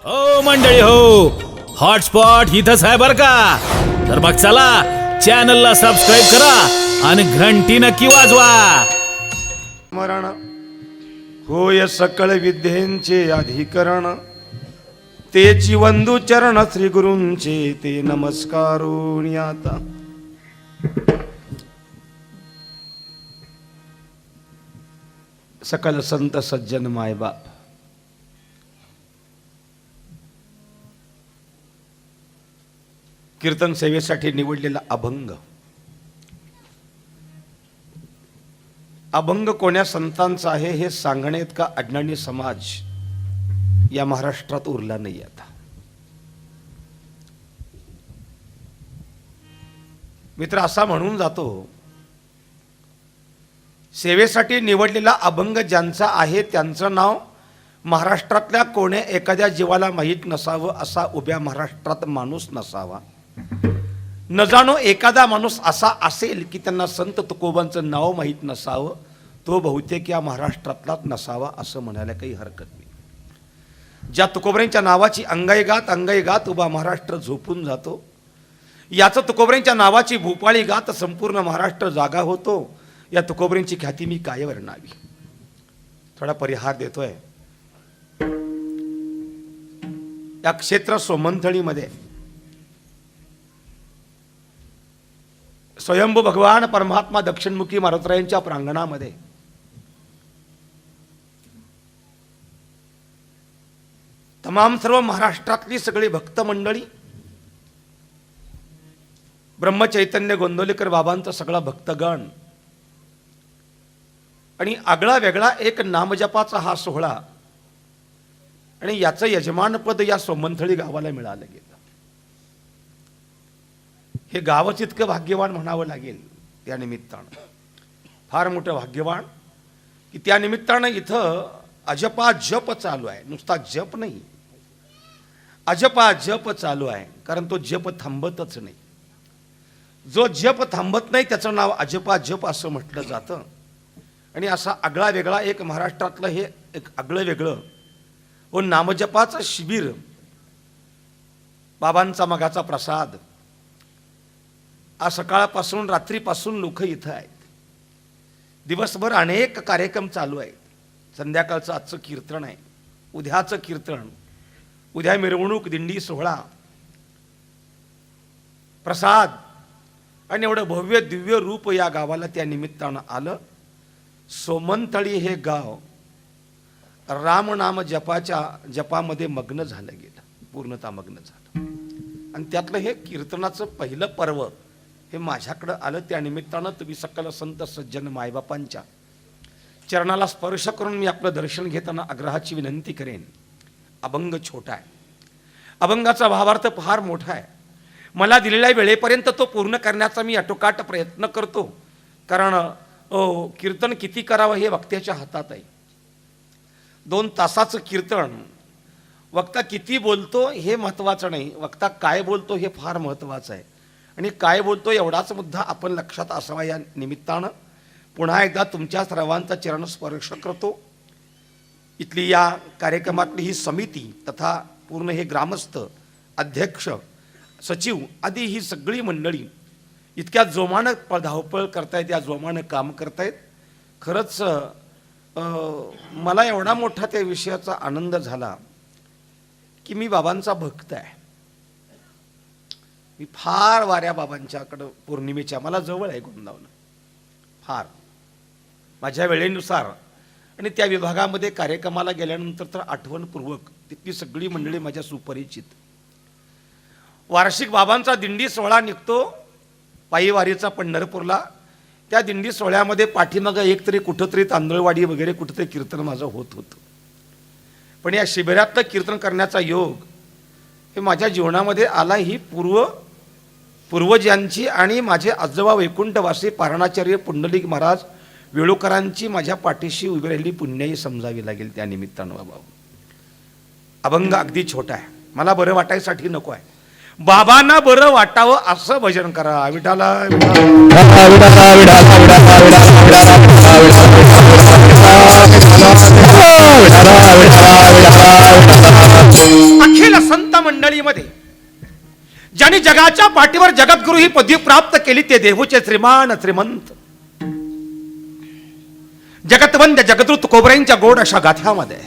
हो मंडळी हो, हॉटस्पॉट इथंच आहे बर का. तर मग चला चॅनलला सबस्क्राईब करा आणि घंटी नक्की वाजवा. मरण होय सकळ विद्येंचे अधिकरण, तेची वंदू चरण श्री गुरूंचे ते नमस्कारून आता. सकल संत सज्जन मायबाप, कीर्तन सेवेसाठी निवडलेला अभंग. अभंग कोण्या संतांचा आहे हे सांगण्यात का अज्ञानी समाज या महाराष्ट्रात उरला नाही. आता मित्र असा म्हणून जातो, सेवेसाठी निवडलेला अभंग ज्यांचा आहे त्यांचं नाव महाराष्ट्रातल्या कोण्या एखाद्या जीवाला माहीत नसावं असा उभ्या महाराष्ट्रात माणूस नसावा. न जाणो एखादा माणूस असा असेल की त्यांना संत तुकोबांचं नाव माहीत नसावं, तो बहुतेक या महाराष्ट्रातलाच नसावा असं म्हणायला काही हरकत नाही. ज्या तुकोबरांच्या नावाची अंगाई गात उभा महाराष्ट्र झोपून जातो, याचं तुकोबरांच्या नावाची भूपाळी गात संपूर्ण महाराष्ट्र जागा होतो. या तुकोबरांची ख्याती मी काय वर्णावी. थोडा परिहार देतोय. या क्षेत्र सोमंथळीमध्ये स्वयंभू भगवान परमात्मा दक्षिणमुखी मारुतरायांच्या प्रांगणामध्ये तमाम सर्व महाराष्ट्रातली सगळी भक्त मंडळी, ब्रह्मचैतन्य गोंदवलेकर बाबांचा सगळा भक्तगण आणि आगळा वेगळा एक नामजपाचा हा सोहळा, आणि याचं यजमानपद या सोमंथळी गावाला मिळालं गेलं. हे गावच इतकं भाग्यवान म्हणावं लागेल. त्या निमित्तानं फार मोठं भाग्यवान की त्या निमित्तानं इथं अजपा जप चालू आहे. नुसता जप नाही, अजपा जप चालू आहे. कारण तो जप थांबतच नाही. जो जप थांबत नाही त्याचं नाव अजपा जप असं म्हटलं जातं. आणि असा आगळा वेगळा एक महाराष्ट्रातलं हे एक आगळं वेगळं व नामजपाचं शिबिर, बाबांचा मगाचा प्रसाद. आज सकाळपासून रात्रीपासून लोक इथं आहेत. दिवसभर अनेक कार्यक्रम चालू आहेत. संध्याकाळचं आजचं कीर्तन आहे, उद्याचं कीर्तन, उद्या मिरवणूक, दिंडी सोहळा, प्रसाद आणि एवढं भव्य दिव्य रूप या गावाला त्या निमित्तानं आलं. सोमंथळी हे गाव रामनाम जपामध्ये मग्न झालं गेलं, पूर्णतः मग्न झालं. आणि त्यातलं हे कीर्तनाचं पहिलं पर्व हे माझ्याकडं आलं. त्या निमित्तानं तुम्ही सकल संत सज्जन मायबापांच्या चरणाला स्पर्श करून मी आपलं दर्शन घेताना आग्रहाची विनंती करेन. अभंग छोटा आहे, अभंगाचा भावार्थ फार मोठा आहे. मला दिलेल्या वेळेपर्यंत तो पूर्ण करण्याचा मी अटोकाट प्रयत्न करतो. कारण कीर्तन किती करावं हे वक्त्याच्या हातात आहे. 2 तासाचं कीर्तन, वक्ता किती बोलतो हे महत्त्वाचं नाही, वक्ता काय बोलतो हे फार महत्त्वाचं आहे. आणि काय बोलतो एवढाच मुद्दा आपण लक्षात असावा. या निमित्तानं पुन्हा एकदा तुमच्या सर्वांचा चरण स्पर्श करतो. इथली या कार्यक्रमातली ही समिती तथा पूर्ण हे ग्रामस्थ, अध्यक्ष, सचिव आदी ही सगळी मंडळी इतक्या जोमानं धावपळ करतायत, या जोमानं काम करतायत. खरंच मला एवढा मोठा त्या विषयाचा आनंद झाला की मी बाबांचा भक्त आहे. मी फार वाऱ्या बाबांच्याकडं पौर्णिमेच्या, मला जवळ आहे गोंदावलं फार, माझ्या वेळेनुसार. आणि त्या विभागामध्ये कार्यक्रमाला गेल्यानंतर तर आठवणपूर्वक तिथली सगळी मंडळी माझ्या सुपरिचित. वार्षिक बाबांचा दिंडी सोहळा निघतो पायी वारीचा पंढरपूरला. त्या दिंडी सोहळ्यामध्ये पाठीमागं एकतरी कुठंतरी तांदळवाडी वगैरे कुठंतरी कीर्तन माझं होत होतं. पण या शिबिरातलं कीर्तन करण्याचा योग हे माझ्या जीवनामध्ये आला. ही पूर्वजांची आणि माझे आजोबा वैकुंठवासी पारणाचार्य पुंडलिक महाराज वेळुकरांची माझ्या पाठीशी उभी राहिली पुण्याई समजावी लागेल. त्या निमित्तानं बाबा अभंग अगदी छोटा आहे, मला बरं वाटायसाठी नको आहे, बाबांना बरं वाटावं असं भजन करा. विठाला मंडळीमध्ये ज्यांनी जगाच्या पाठीवर जगद्गुरु ही पदवी प्राप्त केली ते देहूचे श्रीमान श्रीमंत जगतवंद्य जगद्गुरु तुकोबरायांच्या गोड अशा गाथ्यामध्ये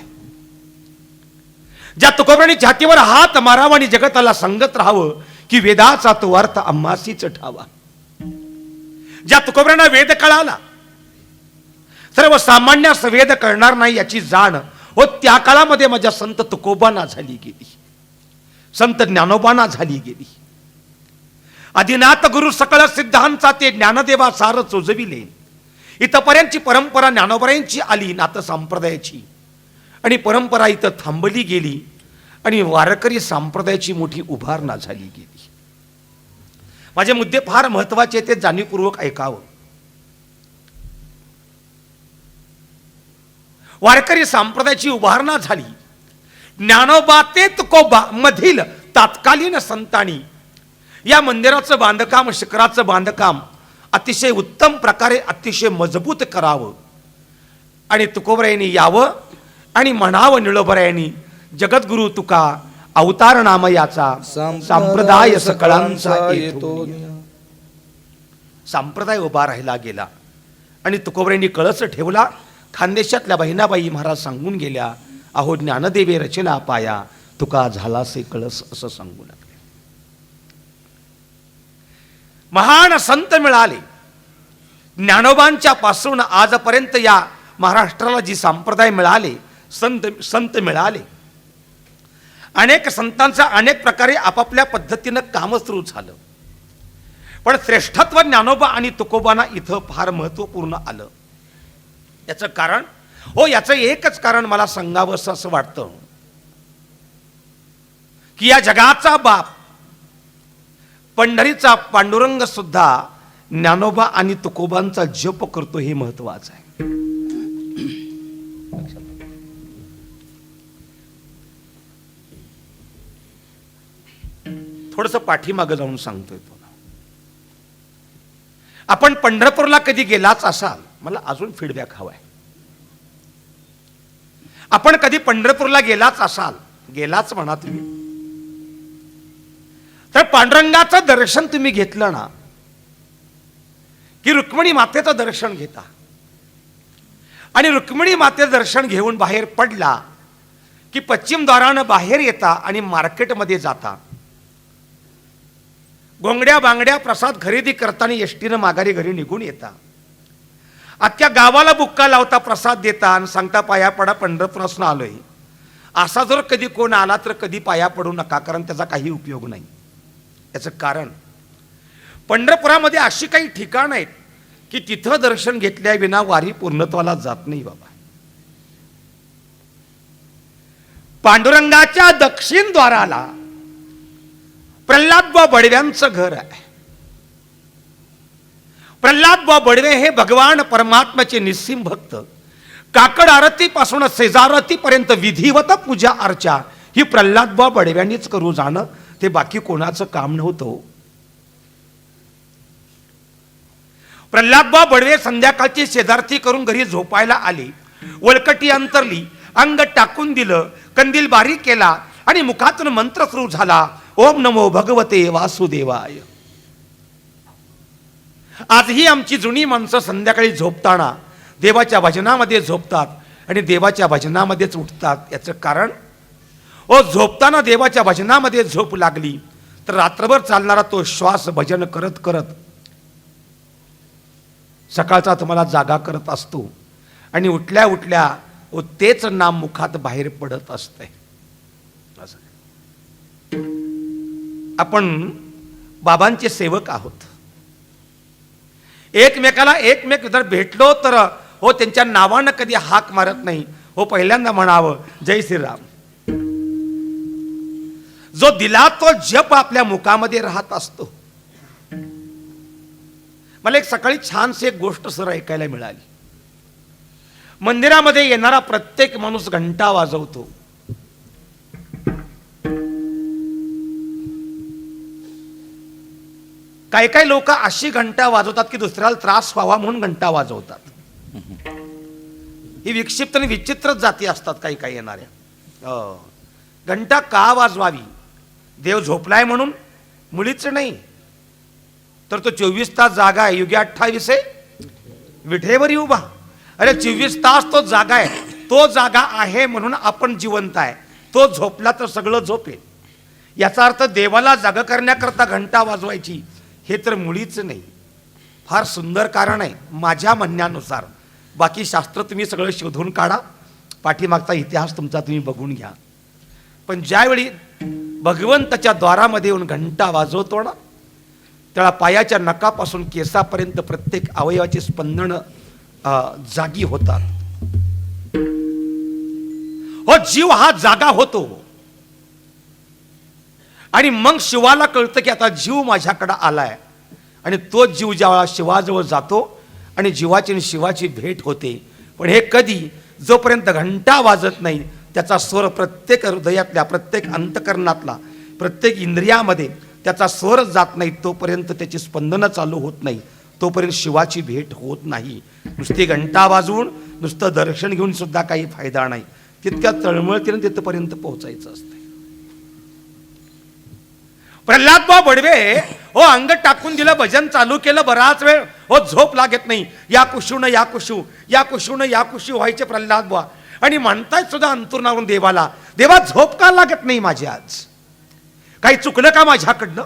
ज्या तुकोबरांनी छातीवर हात मारावा आणि जगताला सांगत राहावं की वेदाचा तो अर्थ आम्हासीच ठावा. ज्या तुकोबरांना वेद कळाला, सर्वसामान्य वेद कळणार नाही याची जाण हो त्या काळामध्ये माझ्या संत तुकोबांना झाली गेली, संत ज्ञानोबांना झाली गेली. आदिनाथ गुरु सकळ सिद्धांचा ते ज्ञानदेवा सार चोजविले. इथपर्यंतची परंपरा ज्ञानोबरायांची आली नाथ संप्रदायाची, आणि परंपरा इथं थांबली गेली आणि वारकरी संप्रदायाची मोठी उभारणा झाली गेली. माझे मुद्दे फार महत्वाचे ते जाणीवपूर्वक ऐकावं. वारकरी संप्रदायाची उभारणा झाली. ज्ञानोबा ते तुकोबा मधील तात्कालीन संतांनी या मंदिराचं बांधकाम, शिखराचं बांधकाम अतिशय उत्तम प्रकारे अतिशय मजबूत करावं आणि तुकोबरायांनी यावं आणि म्हणावं निळोबरायांनी जगद्गुरु तुका अवतार नाम याचा संप्रदाय सकळांचा येतो. संप्रदाय उभा राहिला गेला आणि तुकोबरायांनी कळस ठेवला. खानदेशातल्या बहिणाबाई महाराज सांगून गेल्या, अहो ज्ञानदेवे रचना पाया तुका झालासे कळस, असं सांगू लागले. महान संत मिळाले. ज्ञानोबांच्या पासून आजपर्यंत या महाराष्ट्राला जी संप्रदाय मिळाले, संत मिळाले. अनेक संतांचा अनेक प्रकारे आपापल्या पद्धतीनं काम सुरू झालं, पण श्रेष्ठत्व ज्ञानोबा आणि तुकोबांना इथं फार महत्वपूर्ण आलं. याचं कारण हो, याचं एकच कारण मला सांगावं असं वाटतं की या जगाचा बाप पंढरीचा पांडुरंग सुद्धा ज्ञानोबा आणि तुकोबांचा जप करतो, हे महत्वाचं आहे. थोडस पाठीमागं जाऊन सांगतोय तो. आपण पंढरपूरला कधी गेलाच असाल, मला अजून फीडबॅक हवाय. आपण कधी पंढरपूरला गेलाच असाल, गेलाच म्हणा तुम्ही, तर पांडुरंगाचं दर्शन तुम्ही घेतलं ना की रुक्मिणी मातेचं दर्शन घेता, आणि रुक्मिणी मातेचं दर्शन घेऊन बाहेर पडला की पश्चिम द्वारानं बाहेर येता आणि मार्केटमध्ये जाता. गोंगड्या बांगड्या प्रसाद खरेदी करताना एसटीनं माघारी घरी निघून येता. अख्ख्या गावाला बुक्का लावता, प्रसाद देता आणि सांगता पाया पडा, पंढरपुरातून आलोय. असा जर कधी कोण आला तर कधी पाया पडू नका, कारण त्याचा काही उपयोग नाही. याचं कारण पंढरपुरामध्ये अशी काही ठिकाणं आहेत की तिथं दर्शन घेतल्या विना वारी पूर्णत्वाला जात नाही बाबा. पांडुरंगाच्या दक्षिण द्वाराला प्रल्हादबुवा बडव्यांचं घर आहे. प्रल्हादबुवा बडवे हे भगवान परमात्म्याचे निस्सीम भक्त. काकड आरतीपासून शेजार आरतीपर्यंत विधिवत पूजा अर्चा ही प्रल्हादबुवा बडव्यांनीच करू जाणं, ते बाकी कोणाचं काम नव्हतं. प्रल्हादबुवा बडवे संध्याकाळची शेजारती करून घरी झोपायला आली. वळकटी अंतरली, अंग टाकून दिलं, कंदील बारीक केला आणि मुखातून मंत्र सुरू झाला, ओम नमो भगवते वासुदेवाय. आजही आमची जुनी माणसं संध्याकाळी झोपताना देवाच्या भजनामध्ये झोपतात आणि देवाच्या भजनामध्येच उठतात. याचं कारण झोपताना देवाच्या भजनामध्ये झोप लागली तर रात्रभर चालणारा तो श्वास भजन करत करत सकाळचा तुम्हाला जागा करत असतो आणि उठल्या उठल्या तेच नाम मुखात बाहेर पडत असते. आपण बाबांचे सेवक आहोत. एकमेकाला एकमेक जर भेटलो तर त्यांच्या नावानं कधी हाक मारत नाही. पहिल्यांदा म्हणावं जय श्रीराम. जो दिला तो जप आपल्या मुखामध्ये राहत असतो. मला एक सकाळी छानशी एक गोष्ट सर ऐकायला मिळाली. मंदिरामध्ये येणारा प्रत्येक माणूस घंटा वाजवतो. काही काही लोक अशी घंटा वाजवतात की दुसऱ्याला त्रास व्हावा म्हणून घंटा वाजवतात. ही विक्षिप्त आणि विचित्र जाती असतात काही काही येणाऱ्या. घंटा का वाजवावी देव झोपलाय म्हणून मुळीच नाही, तर तो 24 तास जागा आहे. युगे 28 विठेवरी उभा. अरे 24 तास तो जागा आहे. तो जागा आहे म्हणून आपण जिवंत आहे. तो झोपला तर सगळं झोपेल. याचा अर्थ देवाला जागा करण्याकरता घंटा वाजवायची हे तर मुळीच नाही. फार सुंदर कारण आहे माझ्या म्हणण्यानुसार. बाकी शास्त्र तुम्ही सगळं शोधून काढा, पाठीमागचा इतिहास तुमचा तुम्ही बघून घ्या. पण ज्यावेळी भगवंताच्या द्वारामध्ये येऊन घंटा वाजवतो ना, त्याला पायाच्या नखापासून केसापर्यंत प्रत्येक अवयवाची स्पंदन जागी होतात. हो, जीव हा जागा होतो. आणि मग शिवाला कळतं की आता जीव माझ्याकडे आलाय. आणि तो जीव ज्यावेळा शिवाजवळ जातो आणि जीवाची आणि शिवाची भेट होते. पण हे कधी? जोपर्यंत घंटा वाजत नाही, त्याचा स्वर प्रत्येक हृदयातल्या, प्रत्येक अंतकरणातला, प्रत्येक इंद्रियामध्ये त्याचा स्वर जात नाही, तोपर्यंत त्याची स्पंदनं चालू होत नाही, तोपर्यंत शिवाची भेट होत नाही. नुसती घंटा वाजवून नुसतं दर्शन घेऊन सुद्धा काही फायदा नाही. तितक्या तळमळतीनं तिथपर्यंत पोहोचायचं असतं. प्रल्हादबा बडवे हो अंग टाकून दिलं, भजन चालू केलं, बराच वेळ हो झोप लागत नाही. या कुशून या कुशू, या कुशून या कुशू व्हायचे प्रल्हादबा. आणि म्हणतायत सुद्धा अंतुरणावरून देवाला, देवा झोप का लागत नाही माझी आज? काही चुकलं का माझ्याकडनं?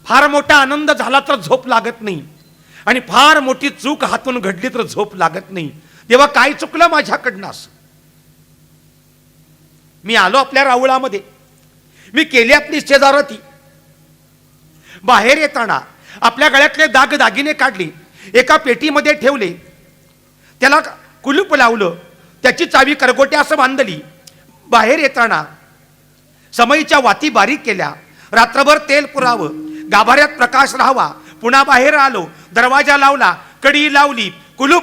फार मोठा आनंद झाला तर झोप लागत नाही, आणि फार मोठी चूक हातून घडली तर झोप लागत नाही. देवा काय चुकलं माझ्याकडनं? असं मी आलो आपल्या राऊळामध्ये, मी केली आपली शेजारती. बाहेर येताना आपल्या गळ्यातले दागिने काढले, एका पेटीमध्ये ठेवले, त्याला कुलूप लावलं, त्याची चावी करगोट्या असं बांधली. बाहेर येताना समईच्या वाती बारीक केल्या, रात्रभर तेल पुरावं, गाभाऱ्यात प्रकाश राहावा. पुन्हा बाहेर आलो, दरवाजा लावला, कडी लावली, कुलूप.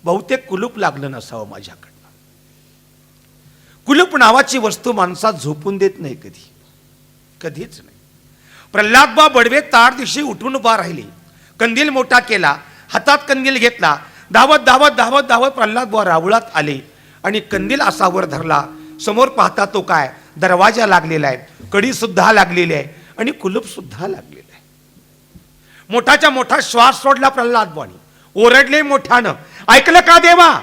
बहुतेक कुलूप लागलं नसावं माझ्याकडनं. कुलूप नावाची वस्तू माणसात झोपून देत नाही कधी, कधीच नाही. प्रल्हादबा बडवे तार दिवशी उठून उभा राहिले, कंदील मोठा केला, हातात कंदील घेतला, धावत धावत धावत धावत प्रल्हादबा रावळात आले आणि कंदील असा वर धरला. समोर पाहता तो काय, दरवाजा लागलेला आहे, कडी सुद्धा लागलेली आहे आणि कुलूप सुद्धा लागलेलं आहे. मोठाच्या मोठा श्वास सोडला प्रल्हादबानी, ओरडले मोठ्यानं, ऐकलं का देवा?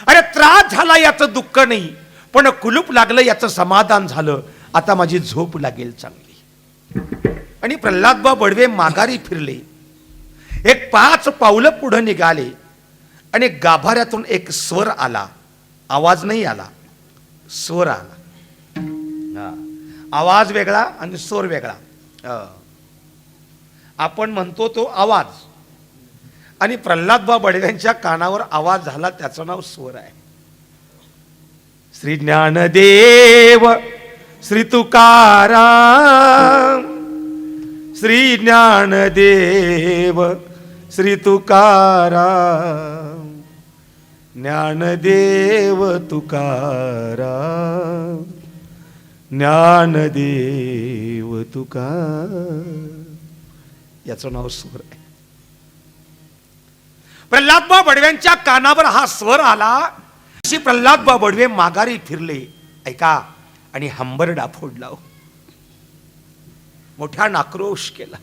अरे त्रास झाला याचं दुःख नाही, पण कुलूप लागलं याचं समाधान झालं. आता माझी झोप लागेल चांगली. आणि प्रल्हादबा बडवे माघारी फिरले, एक 5 पावलं पुढे निघाले आणि गाभाऱ्यातून एक स्वर आला. आवाज नाही आला, स्वर आला. आवाज वेगळा आणि स्वर वेगळा. आपण म्हणतो तो आवाज, आणि प्रल्हादबा बडव्यांच्या कानावर आवाज झाला, त्याचं नाव स्वर आहे. श्री ज्ञानदेव श्री तुकाराम, श्री ज्ञानदेव श्री तुकाराम, ज्ञानदेव तुकाराम, ज्ञानदेव तुकाराम. याचं नाव स्वर आहे. प्रल्हादबा बडव्यांच्या कानावर हा स्वर आला. अशी प्रल्हादबा बडवे माघारी फिरले. ऐका, आणि हंबरडा फोडला, मोठ्या आक्रोश केला.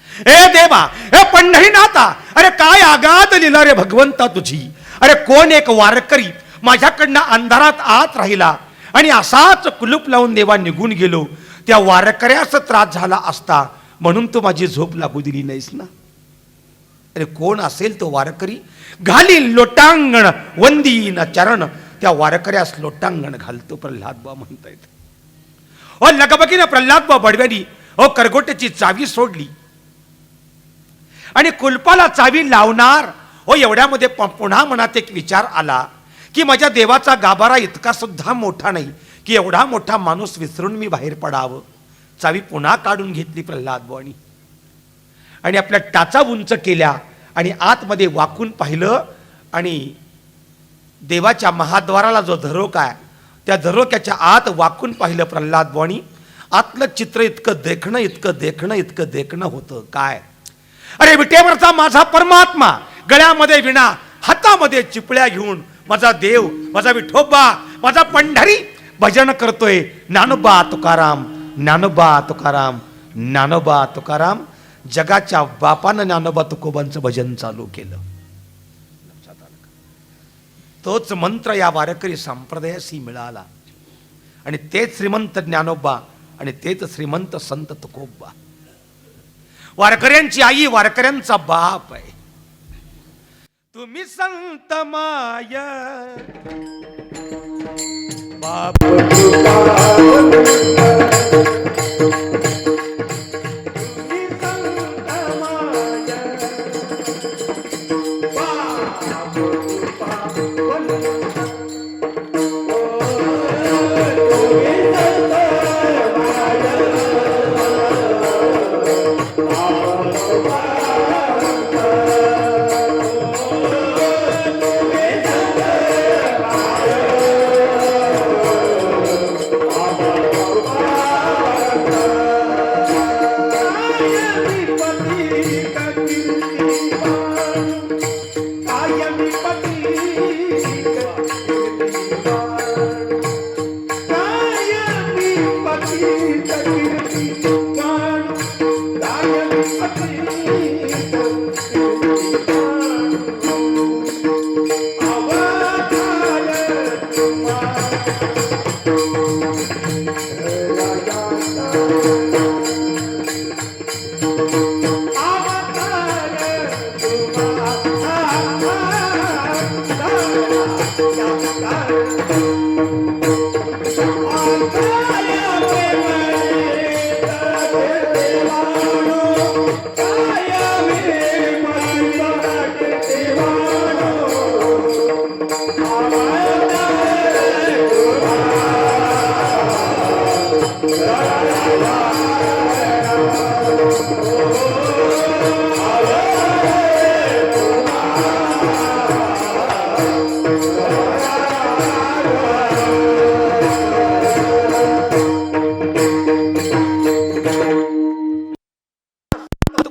हे देवा, हे पंढरीनाथा, अरे काय आगाध लीला रे भगवंता तुझी. अरे कोण एक वारकरी माझ्याकडनं अंधारात आत राहिला आणि असाच कुलूप लावून देवा निघून गेलो. त्या वारकऱ्यास त्रास झाला असता म्हणून तू माझी झोप लागू दिली नाहीस ना. अरे कोण असेल तो वारकरी? घाली लोटांगण वंदीन चरण. त्या वारकऱ्यास लोटांगण घालतो प्रल्हादबा म्हणतायत. ओ लगबगीनं प्रल्हादबा बडव्यांनी करगोट्याची चावी सोडली आणि कुलपाला चावी लावणार. एवढ्यामध्ये पुन्हा मनात एक विचार आला की माझ्या देवाचा गाभारा इतका सुद्धा मोठा नाही की एवढा मोठा माणूस विसरून मी बाहेर पडावं. चावी पुन्हा काढून घेतली प्रल्हादबानी आणि आपल्या टाचा उंच केल्या आणि आतमध्ये वाकून पाहिलं आणि देवाच्या महाद्वाराला जो झरोका आहे त्या झरोक्याच्या आत वाकून पाहिलं प्रल्हादबानी. आतलं चित्र इतकं देखणं होतं. काय? अरे विटेवरचा माझा परमात्मा, गळ्यामध्ये विणा, हातामध्ये चिपळ्या घेऊन माझा देव, माझा विठोबा, माझा पंढरी भजन करतोय. ज्ञानोबा तुकाराम ज्ञानोबा तुकाराम जगाच्या बापानं ज्ञानोबा तुकोबांचं भजन चालू केलं. लक्षात आलं का? तोच मंत्र या वारकरी संप्रदायाशी मिळाला आणि तेच श्रीमंत ज्ञानोबा आणि तेच श्रीमंत संत तुकोबा. वारकऱ्यांची आई वारकऱ्यांचा बाप आहे. तुम्ही संत माय बाप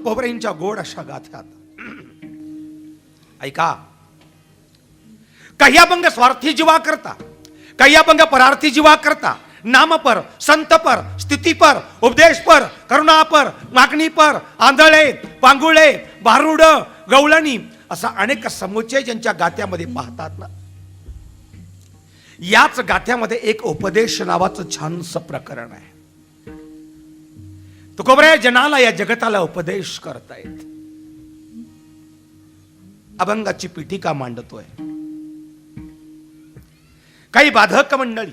खोबरेंच्या गोड अशा गाथ्यात ऐका. काही अभंग स्वार्थी जीवा करता, काही अभंग परार्थी जीवा करता, नाम पर, संत पर, स्थिती पर, उपदेश पर, करुणा पर, मागणी पर, आंधळे, पांगुळे, भारुड, गवळणी असा अनेक समुच्चय ज्यांच्या गाथ्यामध्ये पाहतात ना, याच गाथ्यामध्ये एक उपदेश नावाचं छानसं प्रकरण आहे. तुकोबराय जनाला या जगताला उपदेश करतायत. अभंगाची पीठिका मांडतोय. काही बाधक मंडळी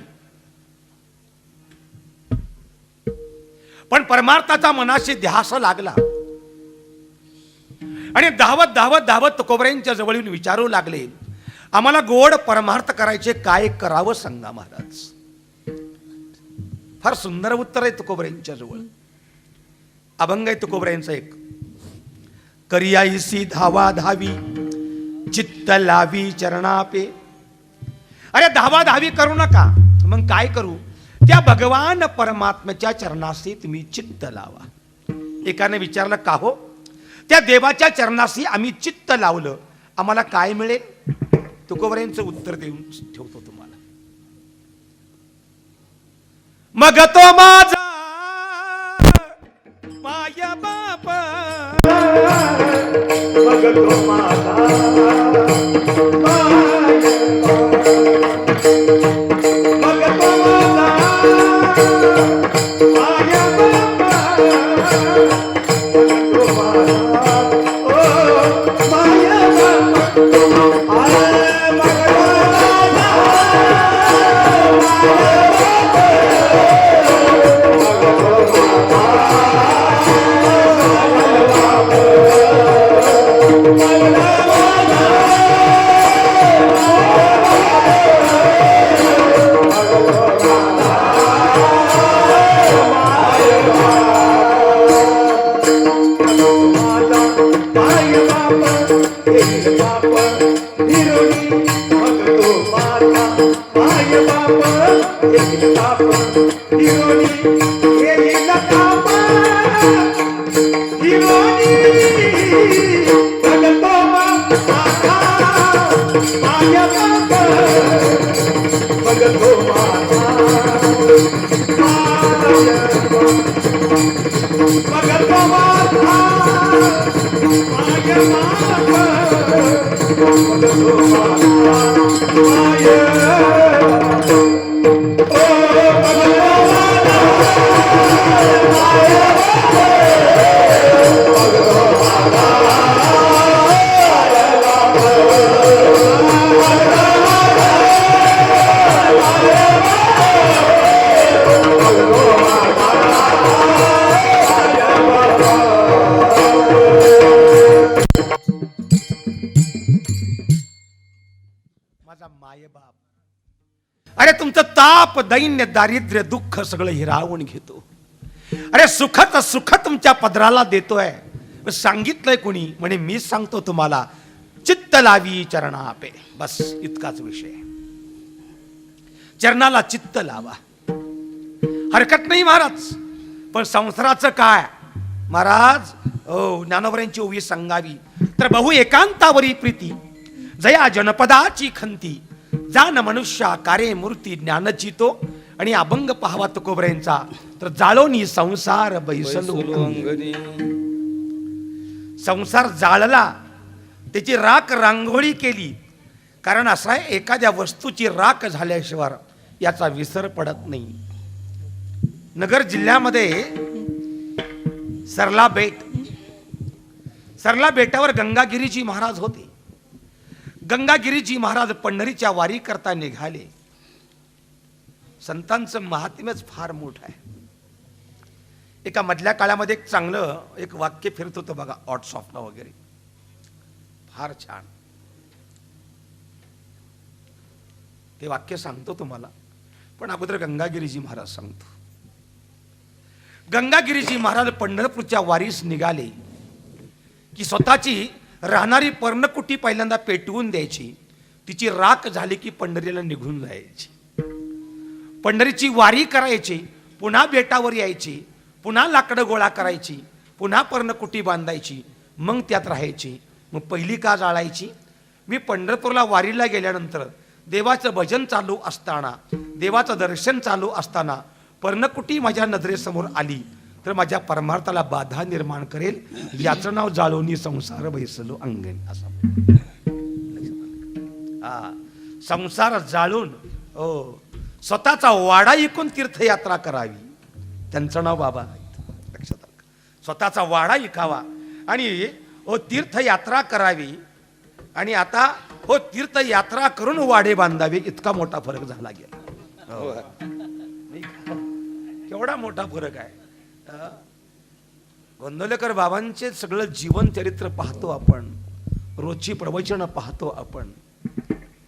पण परमार्थाचा मनाशी ध्यास लागला आणि धावत धावत धावत तुकोबरायांच्या जवळ येऊन विचारू लागले, आम्हाला गोड परमार्थ करायचे, काय करावं सांगा महाराज. फार सुंदर उत्तर आहे तुकोबरायांच्या जवळ. अभंग आहे तुकोबरायांचा एक. करियाईसी धावा धावी चित्त लावी चरणापे. अरे धावा धावी करू नका, मग काय करू? त्या भगवान परमात्म्याच्या चरणाशी तुम्ही चित्त लावा. एकाने विचारलं, का हो? त्या देवाच्या चरणाशी आम्ही चित्त लावलं, आम्हाला काय मिळेल? तुकोबरायांचं उत्तर देऊन ठेवतो तुम्हाला. मग तो माझा माया बाप, मग तो माझा माझा मायबाप, अरे तुमचं ताप दैन्य दारिद्र्य दुःख सगळं हिरावून घेतो. अरे सुखच सुख तुमच्या पदराला देतोय. सांगितलंय कोणी? म्हणे मी सांगतो तुम्हाला, चित्त लावी चरणापे. बस इतकाच विषय. चरणाला चित्त लावा. हरकत नाही महाराज, पण संसाराचं काय महाराज? ज्ञानोबरांची ओवी सांगावी तर बहु एकांतावरी प्रीती, जया जनपदाची खंती, जान मनुष्या कारे मूर्ती ज्ञानची तो, आणि अभंग पाहावा तुकोबरांचा तर जाळोनी संसार बैसलो अंगणी. संसार जाळला, त्याची राख रांगोळी केली. कारण असं आहे, एखाद्या वस्तूची राख झाल्याशिवाय याचा विसर पडत नाही. नगर जिल्ह्यामध्ये सरला बेटावर गंगागिरीजी महाराज होते. गंगागिरीजी महाराज पंढरीच्या वारी करता निघाले. संतांचं महात्म्यच फार मोठं आहे. एका मधल्या काळामध्ये एक चांगलं एक वाक्य फिरत होतं बघा, व्हॉट्सअपला वगैरे, फार छान. ते वाक्य सांगतो तुम्हाला, पण अगोदर गंगागिरीजी महाराज सांगतो. गंगागिरीजी महाराज पंढरपूरच्या वारीस निघाले की स्वतःची राहणारी पर्णकुटी पहिल्यांदा पेटवून द्यायची. तिची राख झाली की पंढरीला निघून जायची. पंढरीची वारी करायची, पुन्हा बेटावर यायची, पुन्हा लाकडं गोळा करायची, पुन्हा पर्णकुटी बांधायची, मग त्यात राहायची. मग पहिली का जाळायची? मी पंढरपूरला वारीला गेल्यानंतर देवाचं भजन चालू असताना, देवाचं दर्शन चालू असताना पर्णकुटी माझ्या नजरेसमोर आली तर माझ्या परमार्थाला बाधा निर्माण करेल. याचं नाव जाळोनी संसार बैसलो अंगणी. असा संसार जाळून स्वतःचा वाडा इकून तीर्थयात्रा करावी, त्यांचं नाव बाबा. लक्षात आलं? स्वतःचा वाडा इकावा आणि तीर्थयात्रा करावी. आणि आता तीर्थयात्रा करून वाडे बांधावे. इतका मोठा फरक झाला गेला. केवढा मोठा फरक आहे. गोंदवलेकर बाबांचे सगळं जीवन चरित्र पाहतो आपण, रोजची प्रवचन पाहतो आपण.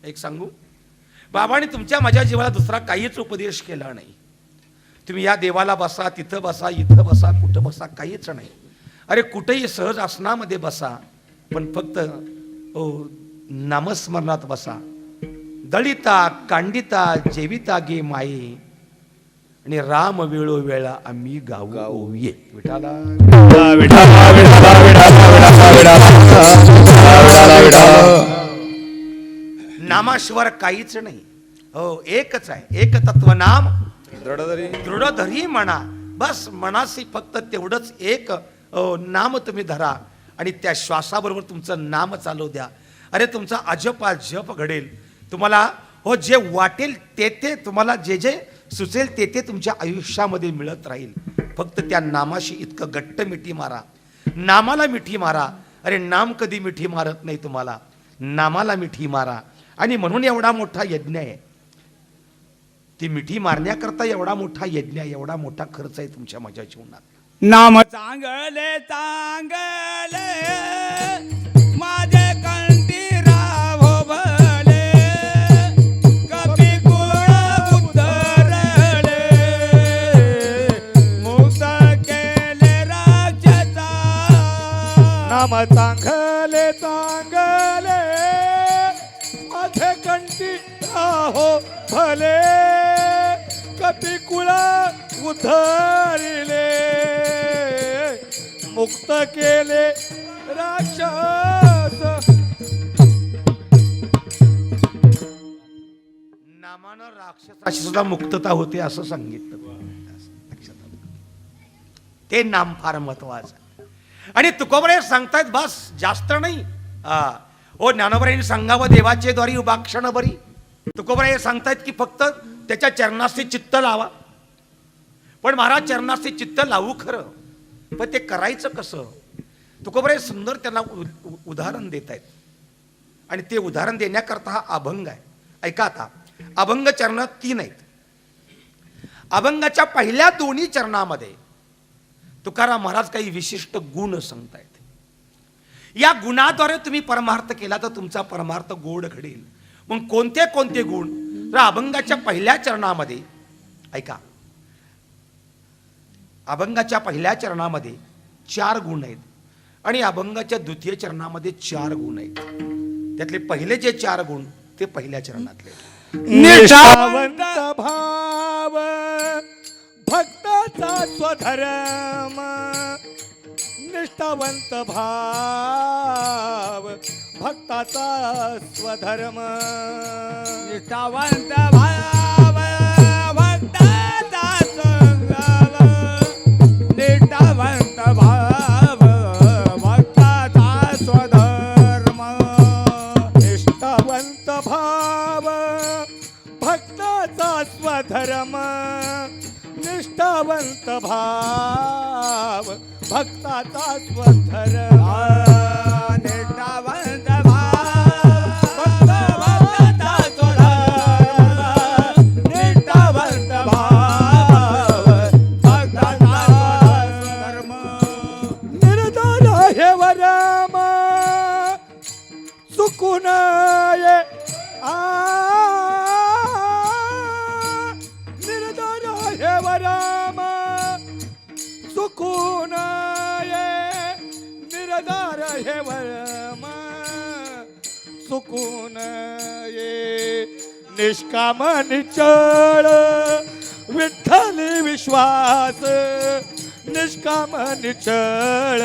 एक सांगू, बाबांनी तुमच्या माझ्या जीवाला दुसरा काहीच उपदेश केला नाही. तुम्ही या देवाला बसा, तिथं बसा, इथं बसा, कुठं बसा, काहीच नाही. अरे कुठेही सहज आसनामध्ये बसा, पण फक्त नामस्मरणात बसा. दळिता कांडिता जेविता गे माये, आणि राम वेळो वेळा आम्ही गाऊ ये. विठाला नामाशिवाय काहीच नाही. एकच आहे, एक तत्व नाम दृढधरी म्हणा. बस मनाशी फक्त तेवढंच एक नाम तुम्ही धरा आणि त्या श्वासाबरोबर तुमचं नाम चालू द्या. अरे तुमचा अजपा जप घडेल. तुम्हाला जे वाटेल ते तुम्हाला जे सुचेल ते तुमच्या आयुष्यामध्ये मिळत राहील. फक्त त्या नामाशी इतकं घट्ट मिठी मारा, नामाला मिठी मारा. अरे नाम कधी मिठी मारत नाही तुम्हाला, नामाला मिठी मारा. आणि म्हणून एवढा मोठा यज्ञ आहे. ती मिठी मारण्याकरता एवढा मोठा यज्ञ आहे, एवढा मोठा खर्च आहे तुमच्या माझ्या जीवनात. नाम चांगले चांगले माझे कंठी राहो भले, कपी कुळ उतरले मुक्त केले राक्षसा. नाम चांगले चांगले माझे कंठी राहो भले, कपी कुळ उधळले मुक्त केले राक्षस. नामानं राक्षसाची सुद्धा मुक्तता होते असं सांगितलं. ते नाम फार महत्वाचं. आणि तुकोबरे सांगतायत बस जास्त नाही. ओ ज्ञानोबरायांनी सांगावं देवाचे द्वारी उपाक्षण बरी. तुकोबराय हे सांगतायत की फक्त त्याच्या चरणाशी चित्त लावा. पण महाराज चरणाशी चित्त लावू खरं, पण ते करायचं कसं? तुकोबराय सुंदर त्यांना उदाहरण देत आहेत. आणि ते उदाहरण देण्याकरता हा अभंग आहे. ऐका आता, अभंग चरण 3 आहेत. अभंगाच्या पहिल्या दोन्ही चरणामध्ये तुकाराम महाराज काही विशिष्ट गुण सांगतायत. या गुणाद्वारे तुम्ही परमार्थ केला तर तुमचा परमार्थ गोड घडेल. मग कोणते कोणते गुण? तर अभंगाच्या पहिल्या चरणामध्ये ऐका, अभंगाच्या पहिल्या चरणामध्ये 4 गुण आहेत आणि अभंगाच्या द्वितीय चरणामध्ये 4 गुण आहेत. त्यातले पहिले जे 4 गुण ते पहिल्या चरणातले. निष्ठावंत भाव भक्ताचा स्वधर्म, निष्ठावंत भाव भक्ताचा स्वधर्म, निष्ठावंत भाव भक्ताचा स्वधर्म, निष्ठावंत भाव भक्ताचा स्वधर्म, निष्ठावंत भाव भक्ताचा स्वधर्म, निष्ठावंत भाव भक्ताचा स्वधर्म, निष्ठावंत चुकून ये निर्धार हे वराम, चुकून ये निर्धार हे वराम, चुकून ये निष्काम निचळ विठ्ठली विश्वास, निष्काम निचळ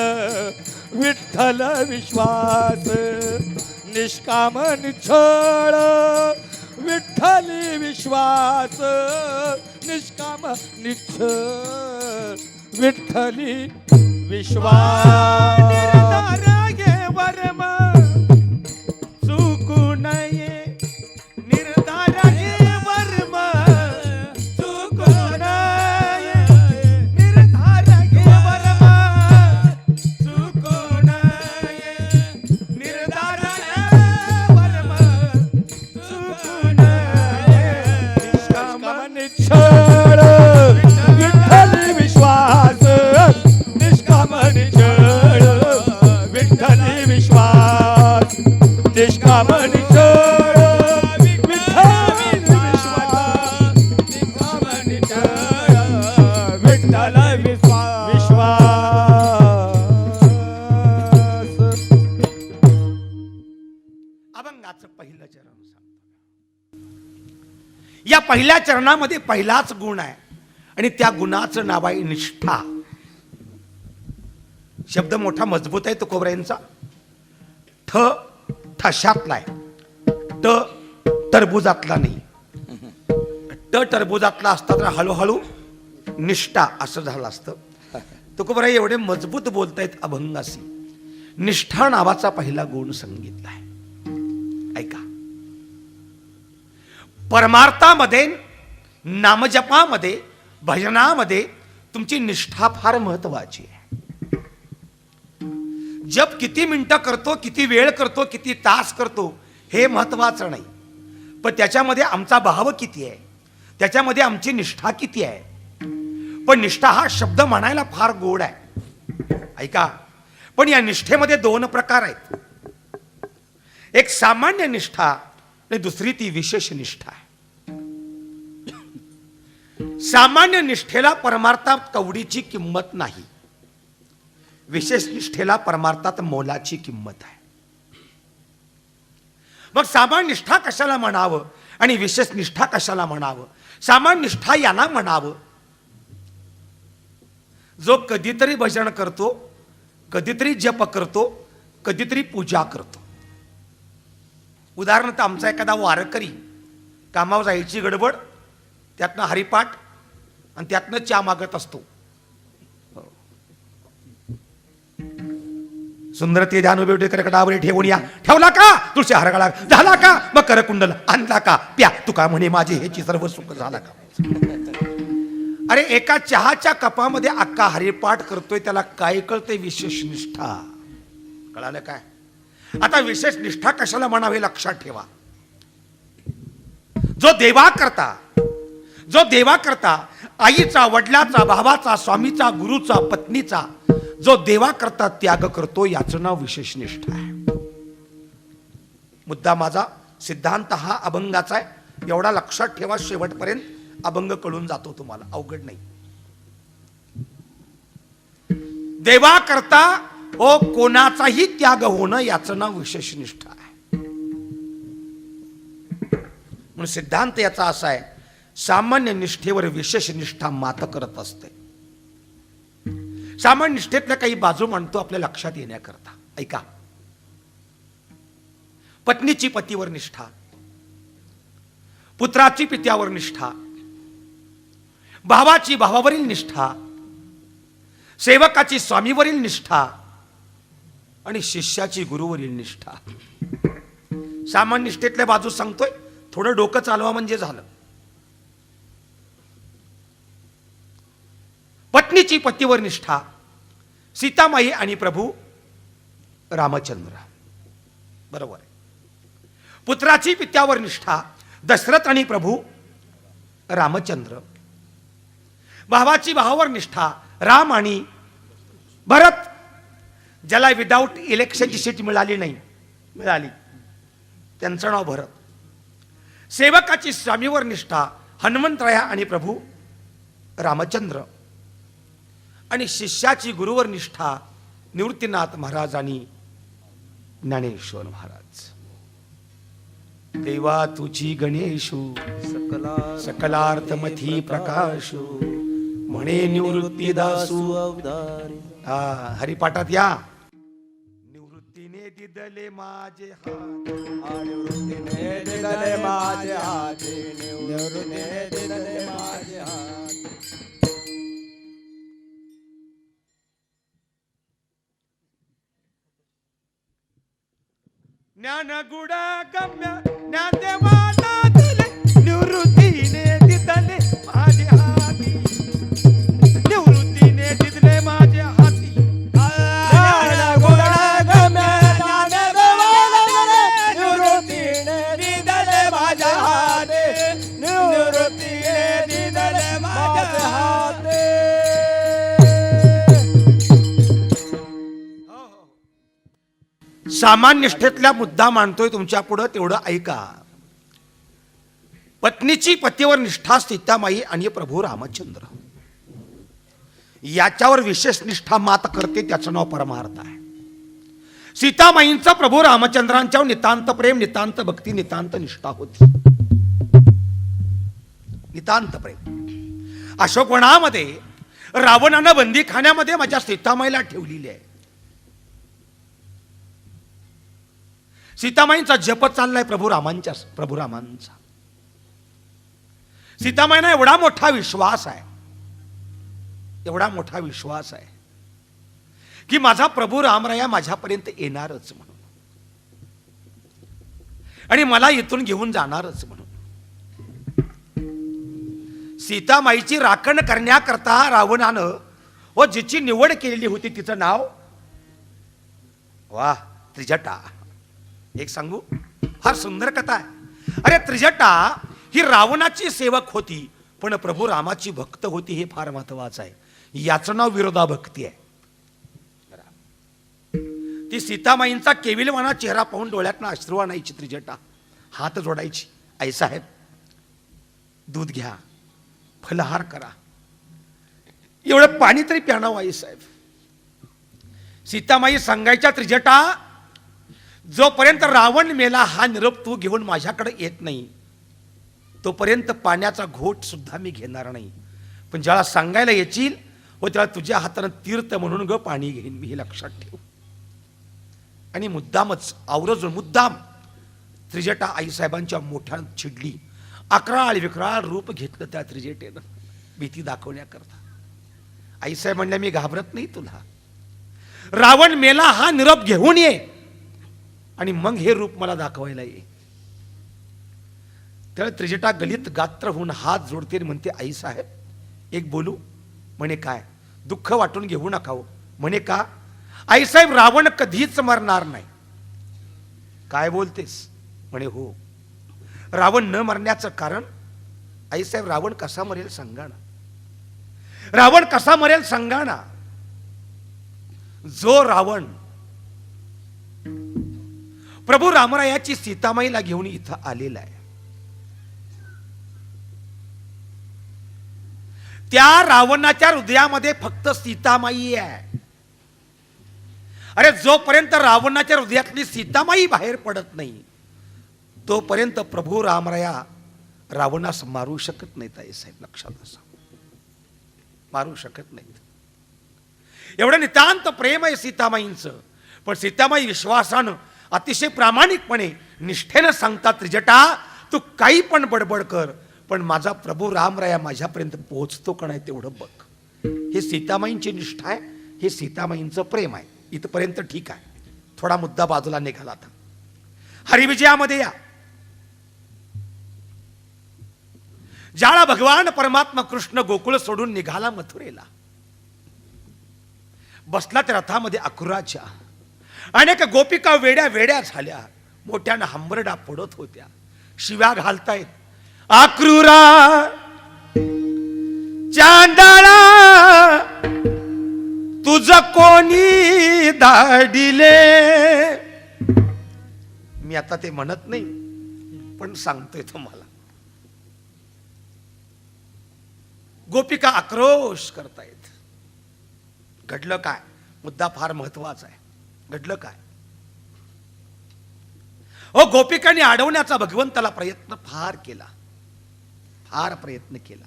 विठ्ठल विश्वास, निष्काम निचळ विठ्ठली विश्वास, निष्काम निचळ विठ्ठली विश्वास, निर्धार घे वर्म चुकू नये, निर्धार घे वर्म चुकू नये, निर्धार घे वर्म चुकू नये, निर्धार घे वर्म चुकू नये, निष्काम निचळ विठ्ठली विश्वास, निष्काम निचळ विठ्ठली विश्वास, निष्काम निचळ विठ्ठली विश्वास, निष्काम निचळ विठ्ठल विश्वास. अभंगाचं पहिलं चरण सांगतो. या पहिल्या चरणामध्ये पहिलाच गुण आहे आणि त्या गुणाचं नाव आहे निष्ठा. शब्द मोठा मजबूत आहे तुकोबरायांचा. ठ ठशातला आहे, ट टरबुजातला नाही. ट टरबुजातला असता तर हळूहळू निष्ठा असं झालं असतं. तुकोबराई एवढे मजबूत बोलतायत अभंगाशी. निष्ठा नावाचा पहिला गुण सांगितला आहे. ऐका, परमार्थामध्ये, नामजपामध्ये, भजनामध्ये तुमची निष्ठा फार महत्वाची आहे. जप किती मिनिटं करतो, किती वेळ करतो, किती तास करतो हे महत्वाचं नाही, पण त्याच्यामध्ये आमचा भाव किती आहे, त्याच्यामध्ये आमची निष्ठा किती आहे. पण निष्ठा हा शब्द म्हणायला फार गोड आहे. ऐका, पण या निष्ठेमध्ये 2 प्रकार आहेत. एक सामान्य निष्ठा आणि दुसरी ती विशेष निष्ठा आहे. सामान्य निष्ठेला परमार्थात कवडीची किंमत नाही, विशेष निष्ठेला परमार्थात मोलाची किंमत आहे. मग सामान्य निष्ठा कशाला म्हणावं आणि विशेष निष्ठा कशाला म्हणावं? सामान्य निष्ठा यांना म्हणावं जो कधीतरी भजन करतो, कधीतरी जप करतो, कधीतरी पूजा करतो. उदाहरणार्थ आमचा एखादा वारकरी कामावर जायची गडबड, त्यातनं हरिपाठ आणि त्यातनं चहा मागत असतो. सुंदर ते ध्यान उभे करकडावरी ठेवून या. ठेवला का तुळशी हार गळा झाला का मग करकुंडल आणला का प्या तुका म्हणे माझे ह्याची सर्व सुख झाला का. अरे एका चहाच्या कपामध्ये अक्का हरिपाठ करतोय त्याला काय कळतंय विशेष निष्ठा. कळालं काय. आता विशेष निष्ठा कशाला म्हणावे लक्षात ठेवा. जो देवा करता आईचा वडिलाचा भावाचा स्वामीचा गुरुचा पत्नीचा जो देवा करता त्याग करतो याचं नाव विशेष निष्ठा आहे. मुद्दा माझा सिद्धांत हा अभंगाचा आहे एवढा लक्षात ठेवा. शेवटपर्यंत अभंग कळून जातो तुम्हाला अवघड नाही. देवा करता कोणाचाही त्याग होणं याचं नाव विशेष निष्ठा आहे. म्हणून सिद्धांत याचा असा आहे सामान्य निष्ठेवर विशेष निष्ठा मात करत असते. सामान्य निष्ठेतल्या काही बाजू मांडतो आपल्या लक्षात येण्याकरता. ऐका. पत्नीची पतीवर निष्ठा, पुत्राची पित्यावर निष्ठा, भावाची भावावरील निष्ठा, सेवकाची स्वामीवरील निष्ठा आणि शिष्याची गुरुवरील निष्ठा. सामान्य निष्ठेतल्या बाजू सांगतोय थोडं डोकं चालवा म्हणजे झालं. पत्नीची पतीवर निष्ठा सीतामाई आणि प्रभू रामचंद्र बरोबर आहे. पुत्राची पित्यावर निष्ठा दशरथ आणि प्रभू रामचंद्र. भावाची भावावर निष्ठा राम आणि भरत ज्याला विदाऊट इलेक्शनची सीट मिळाली त्यांचं नाव भरत. सेवकाची स्वामीवर निष्ठा हनुमंतराया आणि प्रभू रामचंद्र आणि शिष्याची गुरुवर निष्ठा निवृत्तीनाथ महाराज आणि ज्ञानेश्वर महाराज. देवा तुझी गणेशू सकलार्थमथी प्रकाशू म्हणे निवृत्तीदासू. हरिपाठात या. निवृत्तीने दिदले माझे हात, निवृत्तीने दिदले माझे हात, निवृत्तीने दिदले माझे हात. ज्ञान गुडा गम्य ज्ञानदेवाला दिले निवृत्तीने दिदले माझे हाती, निवृत्तीने दिदले माझे हाती. ज्ञान गुडा गम्य ज्ञानदेवाला दिले निवृत्तीने दिदले माझे हाती, निवृत्तीने दिदले माझे हाती. सामान्य निष्ठेतल्या मुद्दा मांडतोय तुमच्या पुढं तेवढं ऐका. पत्नीची पतीवर निष्ठा सीतामाई आणि प्रभू रामचंद्र याच्यावर विशेष निष्ठा मात करते त्याचं नाव परमार्थ आहे. सीतामाईंचं प्रभू रामचंद्रांच्यावर नितांत प्रेम नितांत भक्ती नितांत निष्ठा होती. नितांत प्रेम. अशोकवनामध्ये रावणानं बंदीखान्यामध्ये माझ्या सीतामाईला ठेवलेली आहे. सीतामाईंचा जप चाललाय प्रभू रामांचा. सीतामाईंना एवढा मोठा विश्वास आहे की माझा प्रभू रामराया माझ्यापर्यंत येणारच म्हणून आणि मला इथून घेऊन जाणारच म्हणून. सीतामाईची राखण करण्याकरता रावणानं जिची निवड केलेली होती तिचं नाव वा त्रिजटा. एक सांगू फार सुंदर कथा आहे. अरे त्रिजटा ही रावणाची सेवक होती पण प्रभू रामाची भक्त होती. हे फार महत्वाचं आहे. याचं नाव विरोधाभक्ती आहे. ती सीतामाईंचा केविलवाना चेहरा पाहून डोळ्यातनं अश्रू आणायची त्रिजटा. हात जोडायची. आई साहेब दूध घ्या फलहार करा एवढं पाणी तरी प्यानावं आई साहेब. सीतामाई सांगायच्या त्रिजटा जोपर्यंत रावण मेला हा निरोप तू घेऊन माझ्याकडे येत नाही तोपर्यंत पाण्याचा घोट सुद्धा मी घेणार नाही. पण ज्याला सांगायला येशील त्याला तुझ्या हातानं तीर्थ म्हणून ग पाणी घेईन मी. हे लक्षात ठेव. आणि मुद्दामच आवरजून मुद्दाम त्रिजटा आईसाहेबांच्या मोठ्या चिडली. अकराळ विक्राळ रूप घेतलं त्या त्रिजटेनं भीती दाखवण्याकरता. आईसाहेब म्हणल्या मी घाबरत नाही तुला रावण मेला हा निरोप घेऊन ये आणि मग हे रूप मला दाखवायला ये. तर त्रिजटा गलित गात्र होऊन हात जोडते आणि म्हणते, आई साहेब एक बोलू? म्हणे काय? दुःख वाटून घेऊ नका हो. म्हणे का? आई साहेब रावण कधीच मरणार नाही. काय बोलतेस? म्हणे हो. रावण न मरण्याचं कारण? आई साहेब रावण कसा मरेल सांगा ना. रावण कसा मरेल सांगा ना. जो रावण प्रभू रामरायाची सीतामाईला घेऊन इथं आलेला आहे, त्या रावणाच्या हृदयामध्ये फक्त सीतामाई आहे. अरे जोपर्यंत रावणाच्या हृदयातली सीतामाई बाहेर पडत नाही तोपर्यंत प्रभू रामराया रावणास मारू शकत नाहीत. आई साहेब लक्षात असा, मारू शकत नाहीत. एवढं नितांत प्रेम आहे सीतामाईंचं. पण सीतामाई विश्वासानं अतिशय प्रामाणिकपणे निष्ठेनं सांगतात, त्रिजटा तू काही पण बडबड कर, पण माझा प्रभू रामराया माझ्यापर्यंत पोहोचतो का नाही तेवढं बघ. हे सीतामाईंची निष्ठा आहे, हे सीतामाईंचं प्रेम आहे. इथपर्यंत ठीक आहे. थोडा मुद्दा बाजूला निघाला. आता हरिविजयामध्ये या. ज्याला भगवान परमात्मा कृष्ण गोकुळ सोडून निघाला मथुरेला, बसला त्या रथामध्ये अक्रूराच्या. अनेक गोपिका वेड्या वेड्या झाल्या, मोठ्यानं हंबरडा पडत होत्या, शिव्या घालतायत. अक्रूरा चांदळा तुझ कोणी धाडिले. मी आता ते म्हणत नाही पण सांगतोय तुम्हाला. गोपिका आक्रोश करतायत. घडलं काय? मुद्दा फार महत्वाचा आहे. घडलं काय? हो, गोपिकांनी अडवण्याचा भगवंताला प्रयत्न फार केला, फार प्रयत्न केला.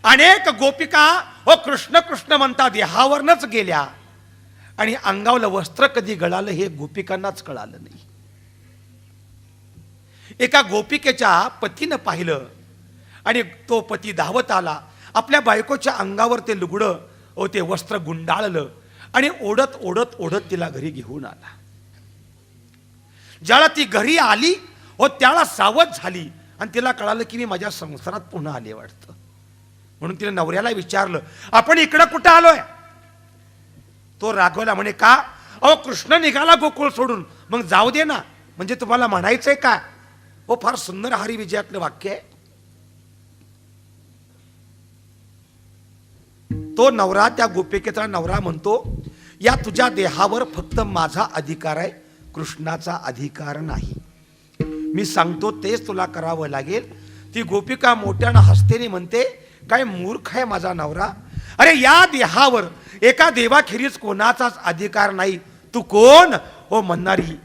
अनेक गोपिका हो कृष्ण कृष्ण म्हणता देहावरनच गेल्या आणि अंगावलं वस्त्र कधी गळालं हे गोपिकांनाच कळालं नाही. एका गोपिकेच्या पतीनं पाहिलं आणि तो पती धावत आला. आपल्या बायकोच्या अंगावर ते लुगडं ओ ते वस्त्र गुंडाळलं आणि ओढत ओढत ओढत तिला घरी घेऊन आला. ज्याला ती घरी आली हो त्याला सावध झाली आणि तिला कळालं की मी माझ्या संसारात पुन्हा आले वाटतं. म्हणून तिने नवऱ्याला विचारलं, आपण इकडं कुठं आलोय? तो रागवला. म्हणे का? अहो कृष्ण निघाला गोकुळ सोडून. मग जाऊ दे ना, म्हणजे तुम्हाला म्हणायचंय का? हो, फार सुंदर हरिविजयातलं वाक्य आहे. तो नवरा त्या गोपिकेचा नवरा म्हणतो, या तुझ्या देहावर फक्त माझा अधिकार आहे, कृष्णाचा अधिकार नाही. मी सांगतो तेच तुला करावं लागेल. ती गोपिका मोठ्यानं हसतेने म्हणते, काय मूर्ख आहे माझा नवरा. अरे या देहावर एका देवाखेरीज कोणाचाच अधिकार नाही. तू कोण हो म्हणणारी?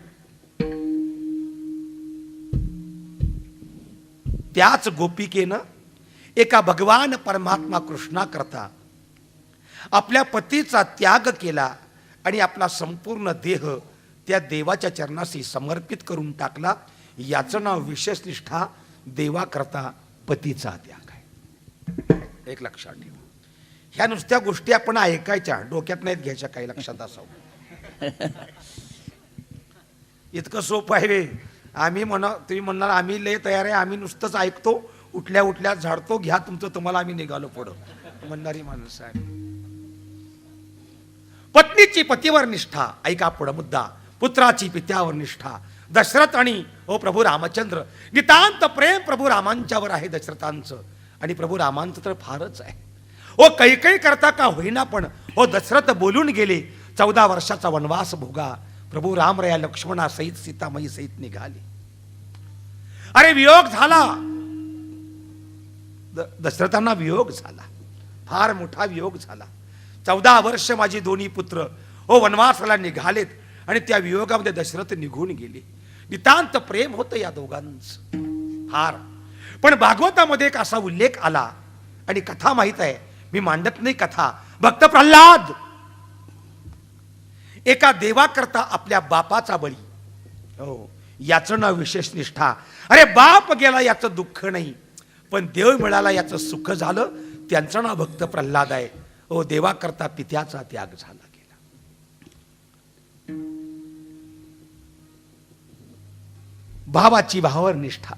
त्याच गोपिकेनं एका भगवान परमात्मा कृष्णा करता आपल्या पतीचा त्याग केला आणि आपला संपूर्ण देह त्या देवाच्या चरणाशी समर्पित करून टाकला. याचं नाव विशेष निष्ठा, देवा करता पतीचा त्याग आहे. एक लक्षात ठेवा. ह्या नुसत्या गोष्टी आपण ऐकायच्या, डोक्यात नाहीत घ्यायच्या. काही लक्षात असावं. इतकं सोपं आहे रे. आम्ही तुम्ही म्हणणार आम्ही लय तयार आहे, आम्ही नुसतंच ऐकतो, उठल्या उठल्या झाडतो, घ्या तुमचं तुम्हाला, आम्ही निघालो पुढं म्हणणारी माणसं आहे. पत्नीची पतीवर निष्ठा. ऐका पुढं मुद्दा. पुत्राची पित्यावर निष्ठा. दशरथ आणि प्रभू रामचंद्र, नितांत प्रेम प्रभू रामांच्यावर आहे दशरथांचं. आणि प्रभू रामांचं तर फारच आहे. कैकई करता का होईना पण दशरथ बोलून गेले. 14 वर्षाचा वनवास भोगा. प्रभू रामराया लक्ष्मणा सहित सीतामाई सहित निघाले. अरे वियोग झाला, दशरथांना वियोग झाला, फार मोठा वियोग झाला. 14 वर्ष माझी दोन्ही पुत्र वनवासाला निघालेत आणि त्या वियोगामध्ये दशरथ निघून गेले. नितांत प्रेम होतं या दोघांचं फार. पण भागवतामध्ये एक असा उल्लेख आला आणि कथा माहित आहे, मी मांडत नाही कथा. भक्त प्रल्हाद एका देवाकरता आपल्या बापाचा बळी. याचं नाव विशेष निष्ठा. अरे बाप गेला याचं दुःख नाही, पण देव मिळाला याचं सुख झालं. त्यांचं नाव भक्त प्रल्हाद आहे. ओ देवा करता पित्याचा त्याग झाला गेला. भावाची भावावर निष्ठा.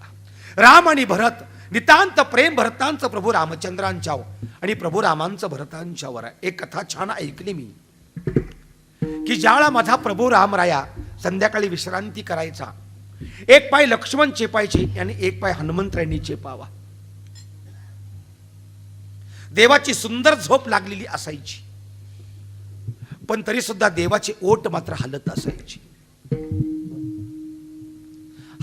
राम आणि भरत नितांत प्रेम भरतांचं प्रभू रामचंद्रांच्यावर आणि प्रभू रामांचं भरतांच्यावर आहे. एक कथा छान ऐकली मी की ज्यावेळा माझा प्रभू रामराया संध्याकाळी विश्रांती करायचा, एक पाय लक्ष्मण चेपायचे आणि एक पाय हनुमंतरायांनी चेपावा. देवाची सुंदर झोप लागलेली असायची, पण तरी सुद्धा देवाचे ओठ मात्र हलत असायची.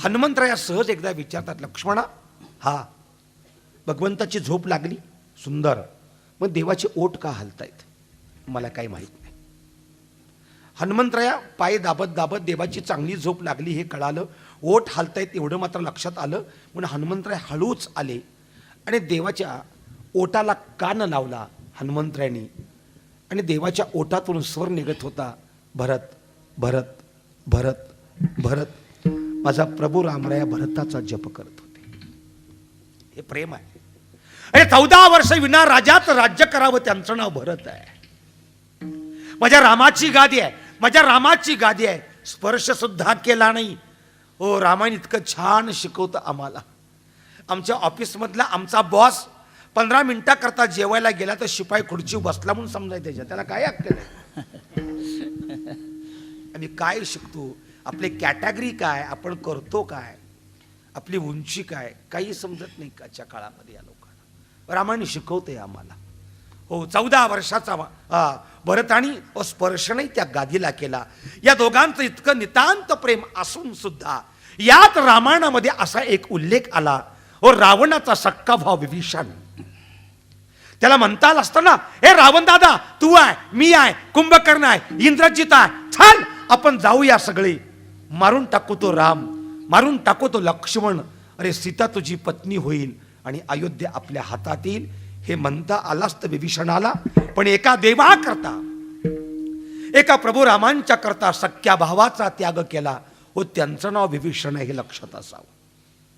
हनुमंतराया सहज एकदा विचारतात, लक्ष्मणा, हा भगवंताची झोप लागली सुंदर, मग देवाचे ओठ का हलतायत? मला काही माहित नाही. हनुमंतराया पाय दाबत दाबत देवाची चांगली झोप लागली हे कळालं, ओठ हलतायत एवढं मात्र लक्षात आलं. म्हणून हनुमंतराय हळूच आले आणि देवाच्या ओटाला कान लावला हनुमंतरायांनी, आणि देवाच्या ओटातून स्वर निघत होता, भरत भरत भरत भरत. माझा प्रभू रामराया भरताचा जप करत होते. हे प्रेम आहे. अरे 14 वर्ष विना राजात राज्य करावं, त्यांचं नाव भरत आहे. माझ्या रामाची गादी आहे, माझ्या रामाची गादी आहे. स्पर्श सुद्धा केला नाही. हो, रामायण इतकं छान शिकवतं आम्हाला. आमच्या ऑफिसमधला आमचा बॉस 15 मिनिटाकरता जेवायला गेला तर शिपाई खुर्ची बसला म्हणून समजाय त्याच्या, त्याला काय अक्कल आहे? आम्ही काय शिकतो, आपले कॅटेगरी काय, आपण करतो काय, आपली उंची काय, काही समजत नाही काच्या काळामध्ये या लोकांना. रामायण शिकवते आम्हाला. हो, 14 वर्षाचा भरतानी स्पर्शनही त्या गादीला केला. या दोघांचं इतकं नितांत प्रेम असून सुद्धा यात रामायणामध्ये असा एक उल्लेख आला, हो, रावणाचा सक्का भाव विभीषण. त्याला म्हणता आलं असतं ना, हे रावण दादा, तू आहे, मी आहे, कुंभकर्ण आहे, इंद्रजित आहे, छान आपण जाऊया सगळे, मारून टाकू तो राम, मारून टाकू तो लक्ष्मण, अरे सीता तुझी पत्नी होईल आणि अयोध्या आपल्या हातात येईल. हे म्हणता आलं असतं विभीषणाला, पण एका देवा करता, एका प्रभू रामांच्या करता सख्या भावाचा त्याग केला. हो, त्यांचं नाव विभीषण आहे, हे लक्षात असावं.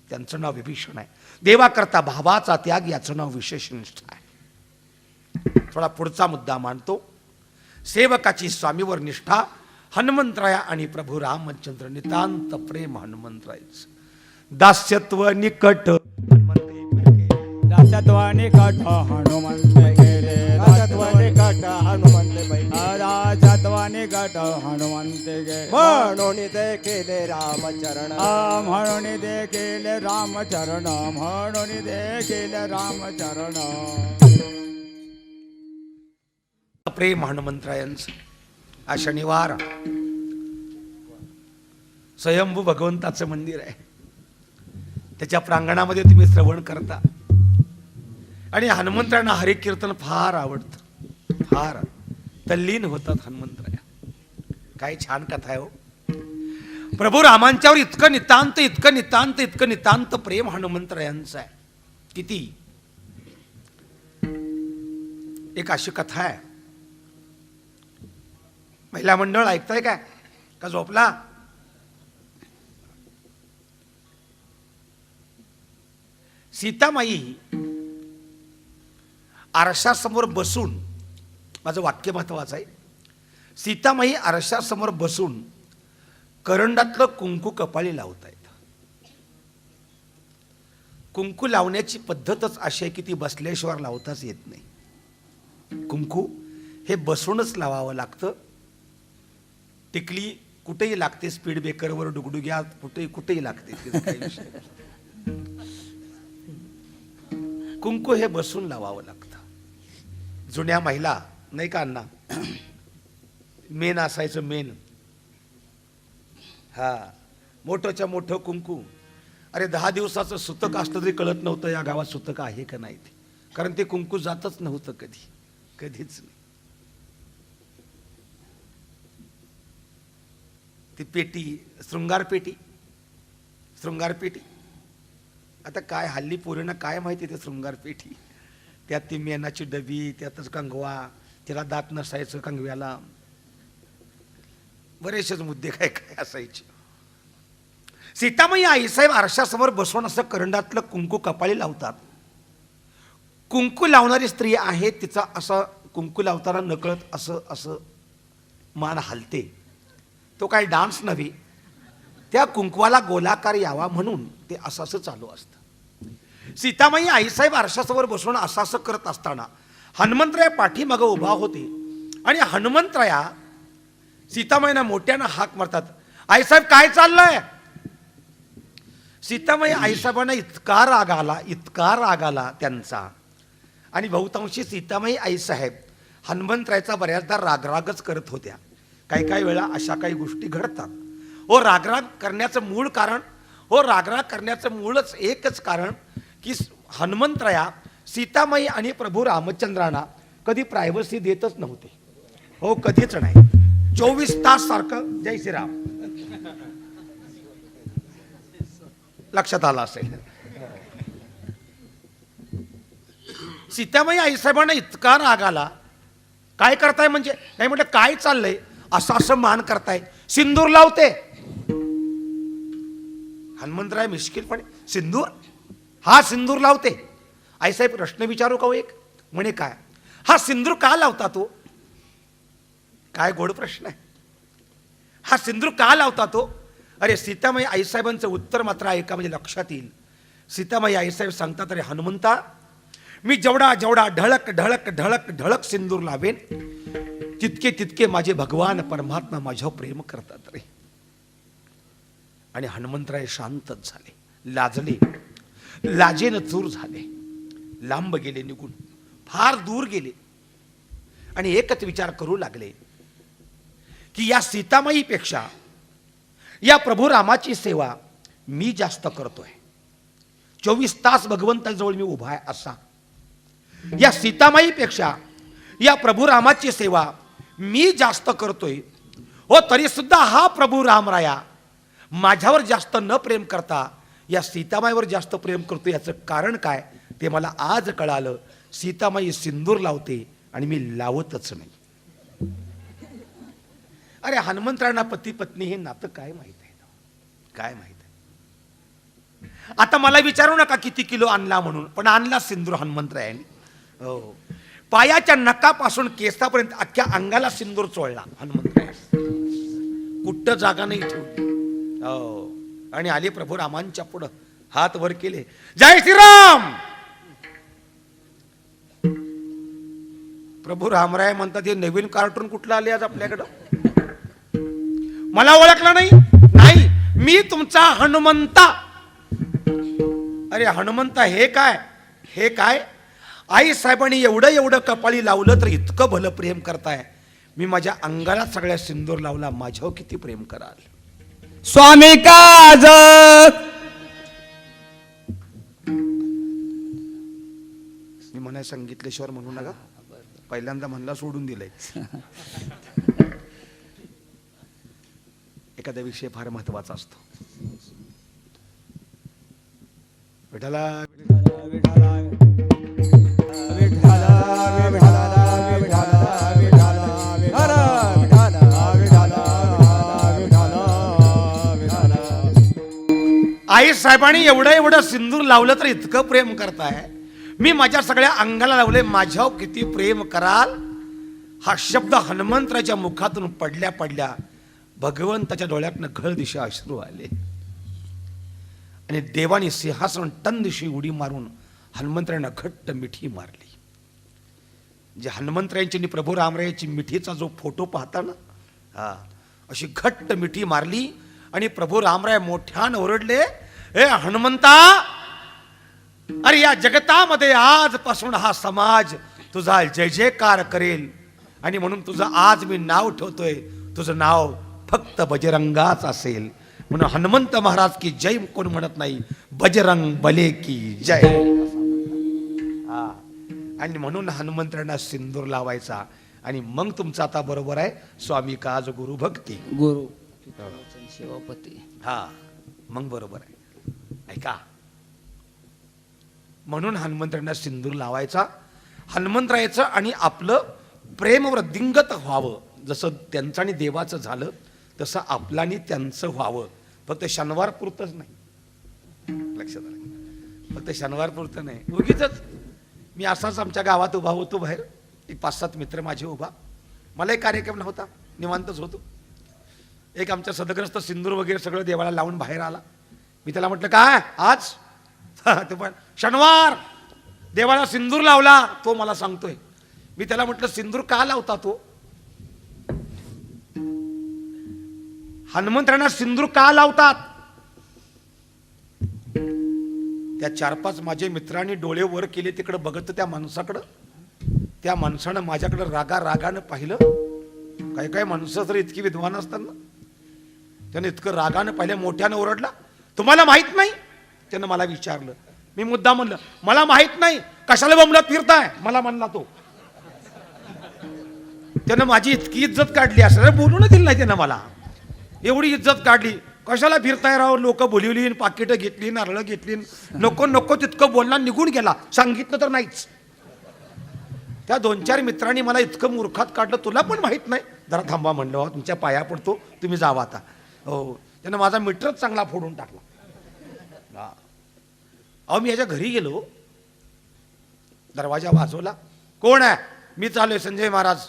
त्यांचं नाव विभीषण आहे. देवा करता भावाचा त्याग, याचं नाव विशेष निष्ठा आहे. थोडा पुढचा मुद्दा मांडतो. सेवकाची स्वामीवर निष्ठा. हनुमंतराया आणि प्रभू रामचंद्र नितांत प्रेम हनुमंतरायच. दास्यत्व निकट दासत्वाने कट हनुमंत गेले, दासत्वाने कट हनुमंत गेले, दासत्वाने कट हनुमंत गेले. म्हणून ते केले रामचरण, म्हणून ते केले रामचरण, म्हणून ते केले रामचरण. प्रेम हनुमंतरायांचं. हा शनिवार स्वयंभू भगवंताचं मंदिर आहे. त्याच्या प्रांगणामध्ये तुम्ही श्रवण करता आणि हनुमंतरायांना हरिकीर्तन फार आवडतं, फार तल्लीन होतात हनुमंतराया. काय छान कथा आहे हो. प्रभू रामांच्यावर इतकं नितांत इतकं नितांत इतकं नितांत प्रेम हनुमंतरायांचं आहे. किती. एक अशी कथा आहे. महिला मंडळ ऐकताय काय का झोपला? सीतामाई आरशासमोर बसून, माझं वाक्य महत्वाचं आहे, सीतामाई आरशासमोर बसून करंडातलं कुंकू कपाळी लावतायत. कुंकू लावण्याची पद्धतच अशी आहे की ती बसल्याशिवाय लावताच येत नाही. कुंकू हे बसूनच लावावं लागतं. टिकली कुठेही लागते, स्पीड ब्रेकरवर डुगडुग्यात कुठेही लागते. कुंकू हे बसून लावावं लागतं. जुन्या महिला नाही का अण्णा, मेन असायचं मेन. हा, मोठंच्या मोठं कुंकू. अरे 10 दिवसाचं सुतक असलं तरी कळत नव्हतं या गावात सुतक आहे का नाही ते, कारण ते कुंकू जातच नव्हतं कधी, कधीच नाही. ती पेटी, शृंगार पेटी, शृंगार पेटी. आता काय हल्ली पोरींना काय माहिती ते शृंगार पेटी. त्यात ती मेणाची डबी, त्यातच कंगवा, तिला दात नसायचं कंगव्याला, बरेचसेच मुद्दे काय काय असायचे. सीतामाई आईसाहेब आरशासमोर बसून असं करंडातलं कुंकू कपाळी लावतात. कुंकू लावणारी स्त्री आहे, तिचा असं कुंकू लावताना नकळत असं असं मान हलते. तो काही डान्स नव्हे, त्या कुंकवाला गोलाकार यावा म्हणून ते असं असं चालू असतं. सीतामाई आईसाहेब आरशासमोर बसून असं असं करत असताना हनुमंतराया पाठीमागं उभा होते आणि हनुमंतराया सीतामाईना मोठ्यानं हाक मारतात, आईसाहेब काय चाललंय? सीतामाई आईसाहेबांना इतका राग आला त्यांचा. आणि बहुतांशी सीतामाई आईसाहेब हनुमंतरायाचा बऱ्याचदा रागरागच करत होत्या. काही वेळा अशा काही गोष्टी घडतात. रागराग करण्याचं मूळच एकच कारण की हनुमंतराया सीतामाई आणि प्रभू रामचंद्रांना कधी प्रायव्हसी देतच नव्हते. कधीच नाही. 24 तास सारखं जय श्रीराम लक्षात आलं असेल. सीतामाई आईसाहेबांना इतका राग आला, काय करताय म्हणजे? नाही म्हटलं काय चाललंय, असं असं मान करताय, सिंदूर लावते. हनुमंतराय मिश्किलपणे, सिंदूर? हा सिंदूर लावते. आईसाहेब प्रश्न विचारू का एक? म्हणे काय? हा सिंदूर का लावता तो? काय गोड प्रश्न आहे. हा सिंदूर का लावता तो? अरे सीतामाई आईसाहेबांचं उत्तर मात्र ऐका म्हणजे लक्षात येईल. सीतामाई आईसाहेब सांगतात, अरे हनुमंता, मी जेवढा जेवढा ढळक ढळक ढळक ढळक सिंदूर लावेन तितके तितके माझे भगवान परमात्मा माझ्यावर प्रेम करतात रे. आणि हनुमंतराय शांतच झाले, लाजले, लाजेनं चूर झाले, लांब गेले, निघून फार दूर गेले. आणि एकच विचार करू लागले की या सीतामाईपेक्षा या प्रभू रामाची सेवा मी जास्त करतोय. 24 तास भगवंताजवळ मी उभा आहे असा. या सीतामाईपेक्षा या प्रभू रामाची सेवा मी जास्त करतोय. तरी सुद्धा हा प्रभू रामराया माझ्यावर जास्त न प्रेम करता या सीतामाईवर जास्त प्रेम करतो. याचं कारण काय ते मला आज कळालं. सीतामाई सिंदूर लावते आणि मी लावतच नाही. अरे हनुमंतरायांना पती पत्नी हे नातं काय माहित आहे? काय माहित आहे? आता मला विचारू नका किती किलो आणला म्हणून, पण आणला सिंदूर हनुमंतरायांनी. पायाच्या नकापासून केसापर्यंत अख्ख्या अंगाला सिंदूर चोळला हनुमंतराय. कुठं जागा नाही ठेवली. आणि आले प्रभू रामांच्या पुढं, हात वर केले, जय श्रीराम. प्रभू रामराय म्हणतात, हे नवीन कार्टून कुठलं आले आज आपल्याकडं? मला ओळखलं नाही? नाही, मी तुमचा हनुमंता. अरे हनुमंता हे काय? हे काय? आई साहेबांनी एवढं एवढं कपाळी लावलं तर इतकं भलं प्रेम करताय. मी माझ्या अंगाला सगळ्या सिंदूर लावला, माझ्यावर किती प्रेम कराल? स्वामी काज मी म्हणाय सांगितल्याशिवाय म्हणू नका. पहिल्यांदा म्हणला सोडून दिलंय. एखादा विषय फार महत्वाचा असतो. विठाला आई साहेबांनी एवढं एवढं सिंदूर लावलं तर इतकं प्रेम करताय. मी माझ्या सगळ्या अंगाला लावले, माझ्यावर किती प्रेम कराल? हा शब्द हनुमंतराच्या मुखातून पडल्या पडल्या भगवंताच्या डोळ्यातनं घळ दिशा अश्रू आले. आणि देवाने सिंहासन टन दिशी उडी मारून हनुमंतरायांना घट्ट मिठी मारली. जे हनुमंतरायांची आणि प्रभू रामरायाची मिठीचा जो फोटो पाहता ना, अशी घट्ट मिठी मारली. आणि प्रभू रामराय मोठ्यानं ओरडले, ए हनुमंता, अरे या जगतामध्ये आजपासून हा समाज तुझा जय जयकार करेल. आणि म्हणून तुझं आज मी नाव ठेवतोय, तुझं नाव फक्त बजरंगाच असेल. म्हणून हनुमंत महाराज की जय कोण म्हणत नाही, बजरंग बले की जय. आणि म्हणून हनुमंतरायांना सिंदूर लावायचा. आणि मग तुमचं आता बरोबर आहे, स्वामी काज गुरु भक्ती, गुरु शिवपती. मग बरोबर आहे. ऐका, म्हणून हनुमंतरायांना सिंदूर लावायचा. हनुमंतरायाचं आणि आपलं प्रेम वृद्धिंगत व्हावं. जसं त्यांचं आणि देवाचं झालं तसं आपलं आणि त्यांचं व्हावं. फक्त शनिवार पुरतच नाही, लक्षात आलं? फक्त शनिवार पुरतं नाही. उगीच मी असाच आमच्या गावात उभा होतो बाहेर, एक 5-7 मित्र माझे उभा. मला एक कार्यक्रम नव्हता, निवांतच होतो. एक आमच्या सदग्रस्त सिंदूर वगैरे सगळं देवाला लावून बाहेर आला. मी त्याला म्हटलं काय आज ते पण शनिवार देवाला सिंदूर लावला, तो मला सांगतोय. मी त्याला म्हटलं सिंदूर का लावता तो? हनुमंतरायांना सिंदूर का लावतात? त्या 4-5 माझे मित्रांनी डोळे वर केले तिकडे बघत त्या माणसाकडं. त्या माणसानं माझ्याकडे रागानं पाहिलं. काही माणसं तर इतकी विद्वान असतात ना, त्यानं इतकं रागानं पाहिलं, मोठ्यानं ओरडला, तुम्हाला माहित नाही? त्यानं मला विचारलं. मी मुद्दा म्हणलं मला माहित नाही, कशाला बोंबलत फिरताय मला म्हणला तो. त्यानं माझी इतकी इज्जत काढली, असं बोलून दिलं नाही त्यानं मला. एवढी इज्जत काढली, कशाला फिरताय राव, लोक बोलवली, पाकिटं घेतली, नारळं घेतली, नको तितकं बोलला, निघून गेला. सांगितलं तर नाहीच. त्या 2-4 मित्रांनी मला इतकं मूर्खात काढलं, तुला पण माहित नाही? जरा थांबा म्हणलं, हो तुमच्या पाया पडतो, तुम्ही जावा आता. हो, त्यानं माझा मीटरच चांगला फोडून टाकला. अहो मी याच्या घरी गेलो, दरवाजा वाजवला, कोण आहे? मी चालू आहे संजय महाराज.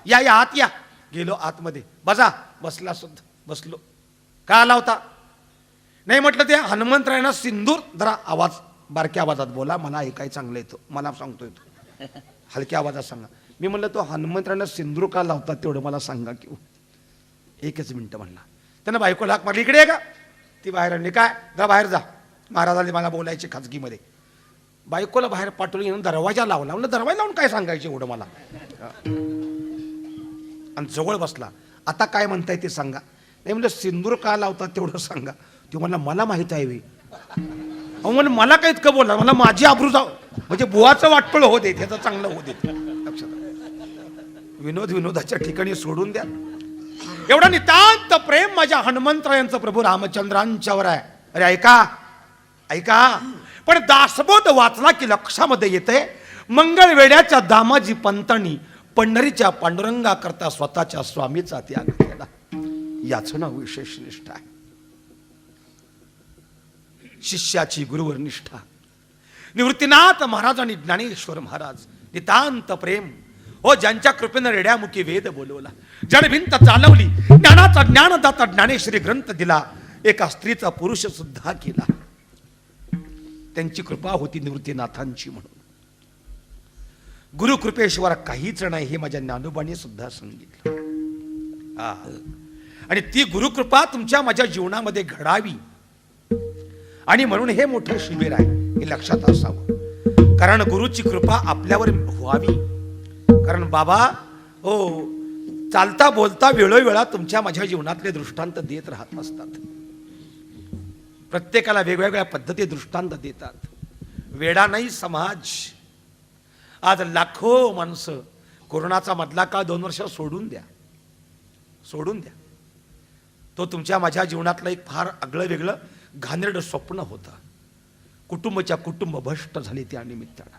या आत या. गेलो आतमध्ये, बसा. बसला सुद्धा, बसलो. का आला होता? नाही म्हटलं ते हनुमंतरायांना सिंदूर, जरा आवाज बारक्या आवाजात बोला, मला ऐकाय चांगलं येतो, मला सांगतोय तो, हलक्या आवाजात सांगा. मी म्हणलं तो हनुमंतरायांना सिंदूर का लावतात तेवढं मला सांगा की. 1 मिनिट म्हणला. त्यानं बायकोला हाक मारली, इकडे आहे का? ती बाहेर आणली. काय? जरा बाहेर जा, महाराजांनी मला बोलायचे खाजगीमध्ये. बायकोला बाहेर पाठवली, येऊन दरवाजा लावला. म्हणलं दरवाजा लावून काय सांगायचे एवढं मला? आणि जवळ बसला. आता काय म्हणताय ते सांगा. नाही म्हणलं सिंदूर का लावतात तेवढं सांगा. ते म्हणला मला माहित आहे. अहो म्हणलं मला काय इतकं बोलला, मला माझी आबरू जाऊ, म्हणजे बुवाचं वाटपळ हो दे, त्याचं चांगलं हो दे. लक्षात, विनोदाच्या ठिकाणी सोडून द्या. एवढं नितांत प्रेम माझ्या हनुमंतरायांचं प्रभू रामचंद्रांच्यावर आहे. अरे ऐका, पण दासबोध वाचला की लक्षामध्ये येते, मंगळवेड्याच्या दामाजी पंतांनी पंढरीच्या पांडुरंगा करता स्वतःच्या स्वामीचा त्याग केला. याच नाव विशेष निष्ठा आहे. शिष्याची गुरुवर निष्ठा. निवृत्तीनाथ महाराज आणि ज्ञानेश्वर महाराज नितांत प्रेम. हो, ज्यांच्या कृपेनं रेड्यामुखी वेद बोलवला, जडभिंत चालवली, ज्ञानाचा ज्ञानदाता ज्ञानेश्वरी ग्रंथ दिला, एका स्त्रीचा पुरुष सुद्धा केला. त्यांची कृपा होती निवृत्तीनाथांची. म्हणून गुरुकृपेश्वर काहीच नाही हे माझ्या ज्ञानोबाने सुद्धा सांगितलं. आणि ती गुरुकृपा तुमच्या माझ्या जीवनामध्ये घडावी, आणि म्हणून हे मोठं शिबिर आहे, हे लक्षात असावं. कारण गुरुची कृपा आपल्यावर व्हावी. कारण बाबा हो, चालता बोलता वेळोवेळा तुमच्या माझ्या जीवनातले दृष्टांत देत राहत असतात. प्रत्येकाला वेगवेगळ्या पद्धती दृष्टांत देतात. वेडा नाही समाज. आज लाखो माणसं, कोरोनाचा मधला काळ 2 वर्ष सोडून द्या. तो तुमच्या माझ्या जीवनातलं एक फार आगळं वेगळं घाणेरडं स्वप्न होतं. कुटुंबाच्या कुटुंब भ्रष्ट झाले त्या निमित्तानं.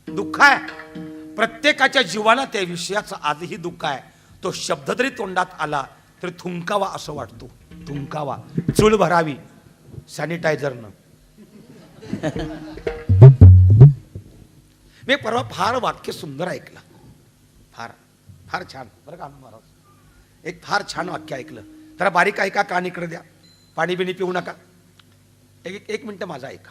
दुःख आहे प्रत्येकाच्या जीवाला, त्या विषयाचं आजही दुःख आहे. तो शब्द जरी तोंडात आला तरी थुंकावा असं वाटतो. थुंकावा, चूळ भरावी सॅनिटायझरनं. मी परवा फार वाक्य सुंदर ऐकलं, फार छान. बरं का महाराज, एक फार छान वाक्य ऐकलं. जरा बारीक ऐका, कान इकडे द्या, पाणी बिणी पिऊ नका. एक मिनिट माझा ऐका.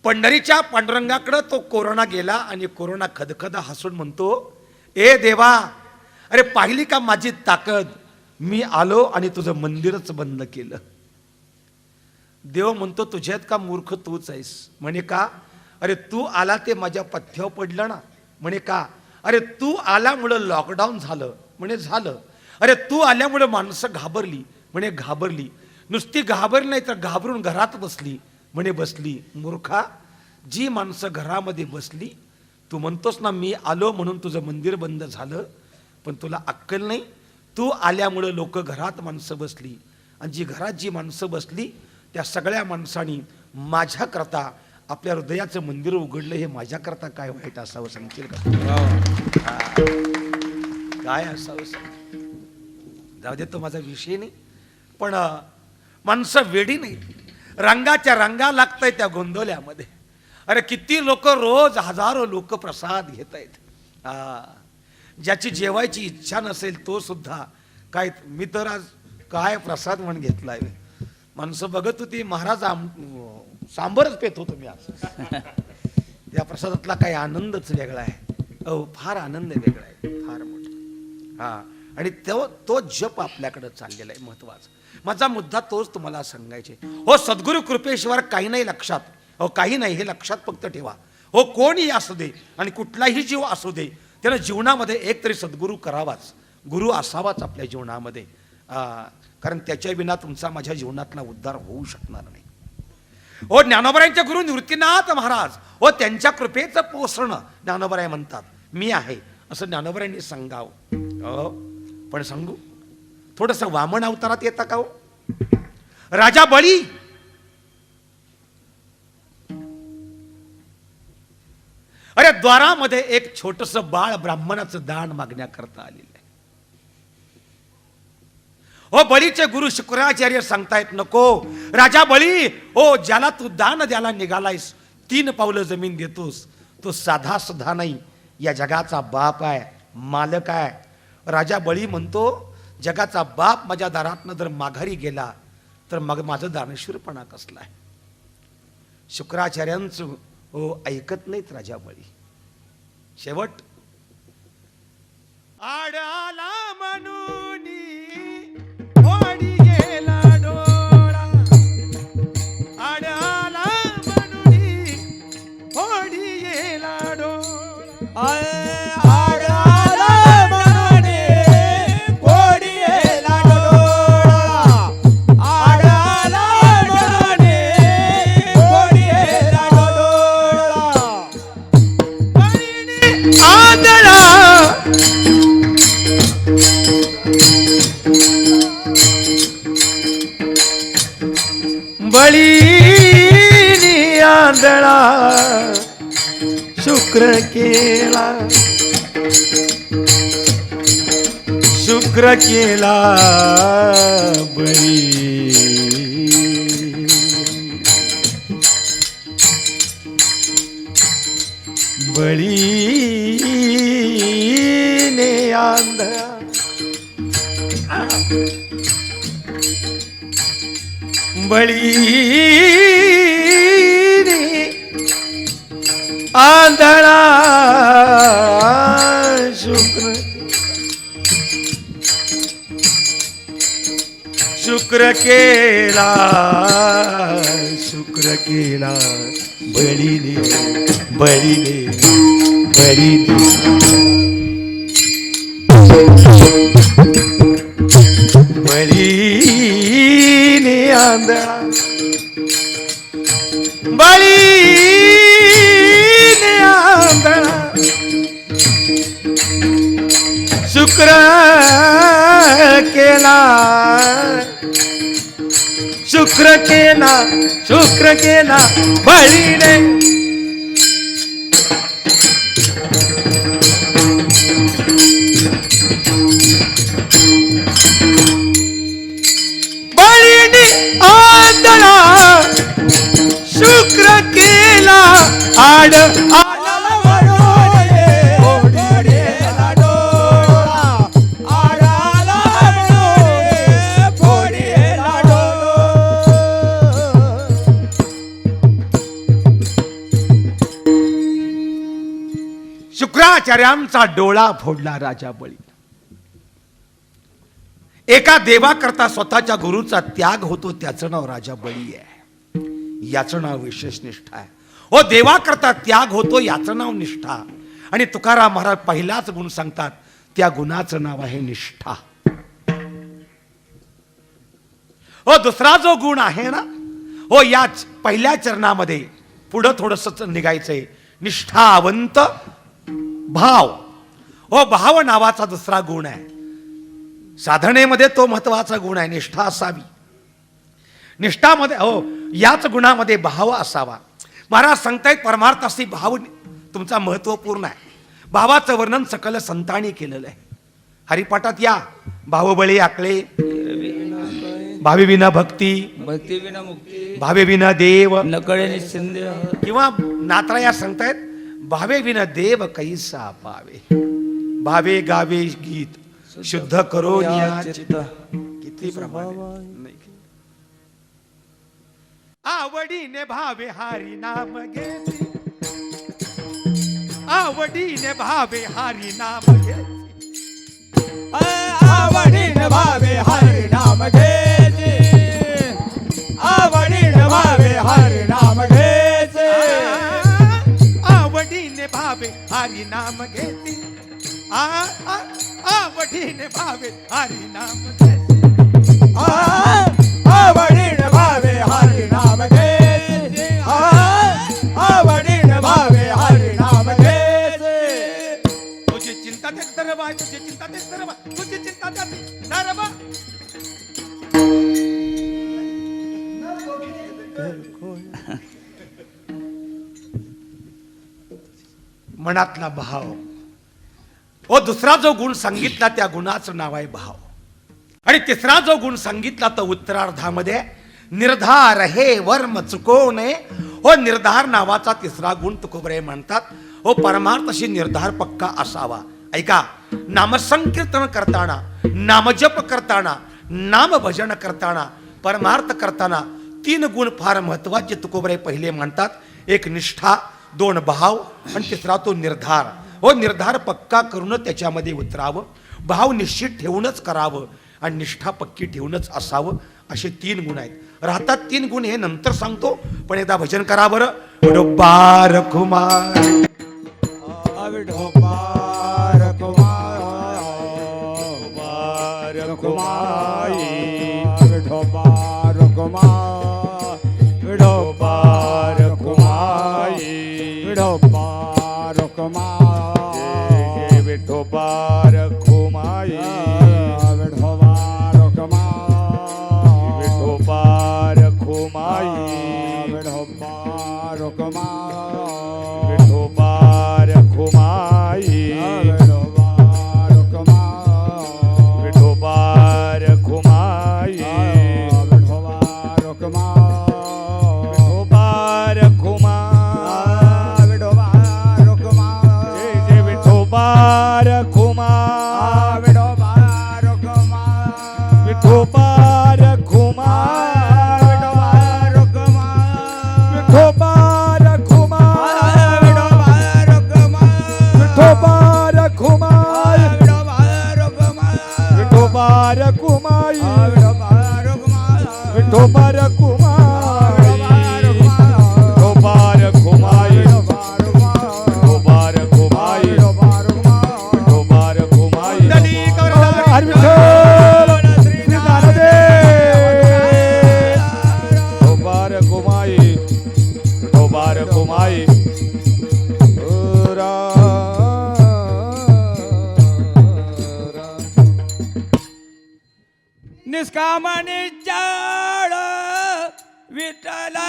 पंढरीच्या पांडुरंगाकडे तो कोरोना गेला आणि कोरोना खदखद हसून म्हणतो, ए देवा, अरे पाहिली का माझी ताकद, मी आलो आणि तुझं मंदिरच बंद केलं. देव म्हणतो, तुझ्यात का मूर्ख तूच आहेस. म्हणे का? अरे तू आला ते माझ्या पथ्यावर पडलं ना. म्हणे का? अरे तू आल्यामुळं लॉकडाऊन झालं. म्हणे झालं. अरे तू आल्यामुळे माणसं घाबरली. म्हणे घाबरली. नुसती घाबरली नाही तर घाबरून घरात बसली. म्हणे बसली. मूर्खा, जी माणसं घरामध्ये बसली, तू म्हणतोस ना मी आलो म्हणून तुझं मंदिर बंद झालं, पण तुला अक्कल नाही. तू आल्यामुळं लोक घरात माणसं बसली, आणि जी घरात जी माणसं बसली त्या सगळ्या माणसांनी माझ्याकरता आपल्या हृदयाचं मंदिर उघडलं. हे माझ्याकरता काय वाईट असावं सांगतील का? काय असावं सांग. जाऊ दे, तो माझा विषय नाही. पण माणसं वेडी नाही. रंगाच्या रंगा लागतंय त्या गोंधळ्यामध्ये. अरे किती लोक रोज हजारो लोक प्रसाद घेत आहेत. ज्याची जेवायची इच्छा नसेल तो सुद्धा काय, मी तर आज काय प्रसाद म्हणून घेतलाय. माणसं बघत होती, महाराज सांबरच पेत होतो मी आज. या प्रसादातला काही आनंदच वेगळा आहे. फार आनंद वेगळा आहे, फार मोठा. आणि तो जप आपल्याकडे चाललेला आहे, महत्वाचा. माझा मुद्दा तोच तुम्हाला सांगायचे. हो, सद्गुरु कृपेशिवाय काही नाही लक्षात. हो, काही नाही हे लक्षात फक्त ठेवा. हो, कोणीही असू दे आणि कुठलाही जीव असू दे, त्यानं जीवनामध्ये एक तरी सद्गुरू करावाच, गुरु असावाच आपल्या जीवनामध्ये. कारण त्याच्या विना तुमचा माझ्या जीवनातला उद्धार होऊ शकणार नाही. हो, ज्ञानोबरायांच्या गुरु निवृत्तीनाथ महाराज, हो त्यांच्या कृपेचं पोषण ज्ञानोबराय म्हणतात. मी आहे असं ज्ञानोबरायांनी सांगावं. पण सांगू, थोडंसं वामन अवतारात येता का हो? राजा बळी अरे द्वारामध्ये एक छोटस बाळ ब्राह्मणाचं दान मागण्याकरता आलेलं आहे. हो, बळीचे गुरु शुक्राचार्य सांगतायत, नको राजा बळी, हो ज्याला तू दान द्यायला निघालायस, 3 पावलं जमीन देतोस, तो साधा सुद्धा नाही, या जगाचा बाप आहे, मालक आहे. राजा बळी म्हणतो, जगाचा बाप माझ्या दारातनं जर माघारी गेला तर मग माझं दानशूरपणा कसला आहे. शुक्राचार्यांचं हो ऐकत नाहीत राजा बळी. शेवट आडाला म्हणून ओढी गेला डोळा, आडाला म्हणून ओढी गेला डोळा. बळीनी आंधळा शुक्र केला, शुक्र केला बळी. बळीने आंधळा बळीने आंधळा शुक्र, शुक्र केला, शुक्र केला बळीने, बळीने, बळीने. बळीने आंधळा, बळीने आंधळा शुक्र केला, शुक्र केला, शुक्र केला बळीने. बळीने आंधळा शुक्र केला, आड शुक्राचार्यांचा डोळा फोडला राजा बळी. एका देवाकरता स्वतःच्या गुरुचा त्याग होतो, त्याचं नाव राजा बळी आहे. याचं नाव विशेष निष्ठा आहे. हो, देवाकरता त्याग होतो याचं नाव निष्ठा. आणि तुकाराम महाराज पहिलाच गुण सांगतात, त्या गुणाचं नाव आहे निष्ठा. हो, दुसरा जो गुण आहे ना, हो या पहिल्या चरणामध्ये पुढं थोडंसं निघायचंय. निष्ठावंत भाव. हो, भाव नावाचा दुसरा गुण आहे. साधनेमध्ये तो महत्वाचा गुण आहे, निष्ठा असावी. निष्ठामध्ये हो याच गुणामध्ये भाव असावा. महाराज सांगतायत, परमार्थाशी भाव तुमचा महत्वपूर्ण आहे. भावाचं वर्णन सकल संतांनी केलेलं आहे. हरिपाठात या, भावबळी आकळे भावे विना भक्ती, भक्ती विना मुक्ती, भावे विना देव, नकळे निश्चिंद्य. किंवा नातराया सांगतायत भावे विना देव कैसा पावे, भावे गावे गीत शुद्ध करो चित्त. किती प्रमाण नाही. आवडीने भावे हरी नाम घेती, आवडीने भावे हरी नाम घेती, आवडीने भावे हरी नाम घेते, आवडीने भावे हरी नाम घेते, आवडीने भावे हरी नाम घेती, आवडीने भावे हरी नाम घेती, आवडीने भावे हरी नाम घेते, आवडीने भावे हरी नाम घेते. तुझी चिंता ते सर्व आहे, तुझी चिंता ते सर्व, तुझी चिंता त्याची सर्व. मनातला भाव. ओ दुसरा जो गुण सांगितला त्या गुणाचं नाव आहे भाव. आणि तिसरा जो गुण सांगितला तो उत्तरार्धामध्ये निर्धार हे वर्म चुकवू नये. हो निर्धार नावाचा तिसरा गुण तुकोबरे म्हणतात. हो परमार्थशी निर्धार पक्का असावा. ऐका, नामसंकीर्तन करताना, नामजप करताना, नामभजन करताना, परमार्थ करताना 3 गुण फार महत्वाचे तुकोबरे पहिले म्हणतात. एक निष्ठा, 2 भाव आणि तिसरा तो निर्धार. हो निर्धार पक्का करून त्याच्यामध्ये उतरावं, भाव निश्चित ठेवूनच करावं आणि निष्ठा पक्की ठेवूनच असावं. असे 3 गुण आहेत. राहतात 3 गुण हे नंतर सांगतो, पण एकदा भजन करा बरं. विठोबार कुमार, विठोबार कुमार, कुमार, विठोबार कुमार, विठोबार कुमार, विठोबार कुमार, विठोबार कुमार, विठोबार कुमार, विठोबार कुमार, विठोबार कुमार, विठोबार कुमार, विठोबार कुमार, विठोबार कुमार, विठोबार कुमार, विठोबार कुमार, विठोबार कुमार, जय जय विठोबार कुमार, विठोबार कुमार, विठोबार कुमार, विठोबार कुमार, विठोबार कुमार, विठोबार कुमार, विठोबार कुमार, विठोबार कुमार, विठोबार कुमार, विठोबार कुमार, विठोबार कुमार, विठोबार कुमार, विठोबार कुमार. हरी विठ्ठल श्री ज्ञानदेव. विठोबार कुमार, विठोबार कुमार. निष्कामनी जाळ विठ्ठला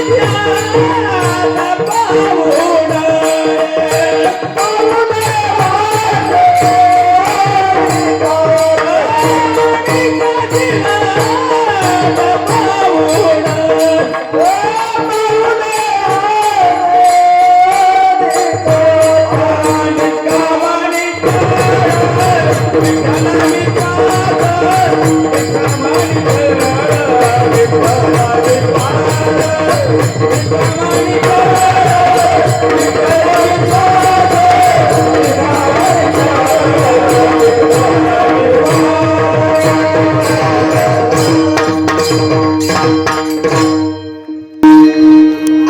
Yeah.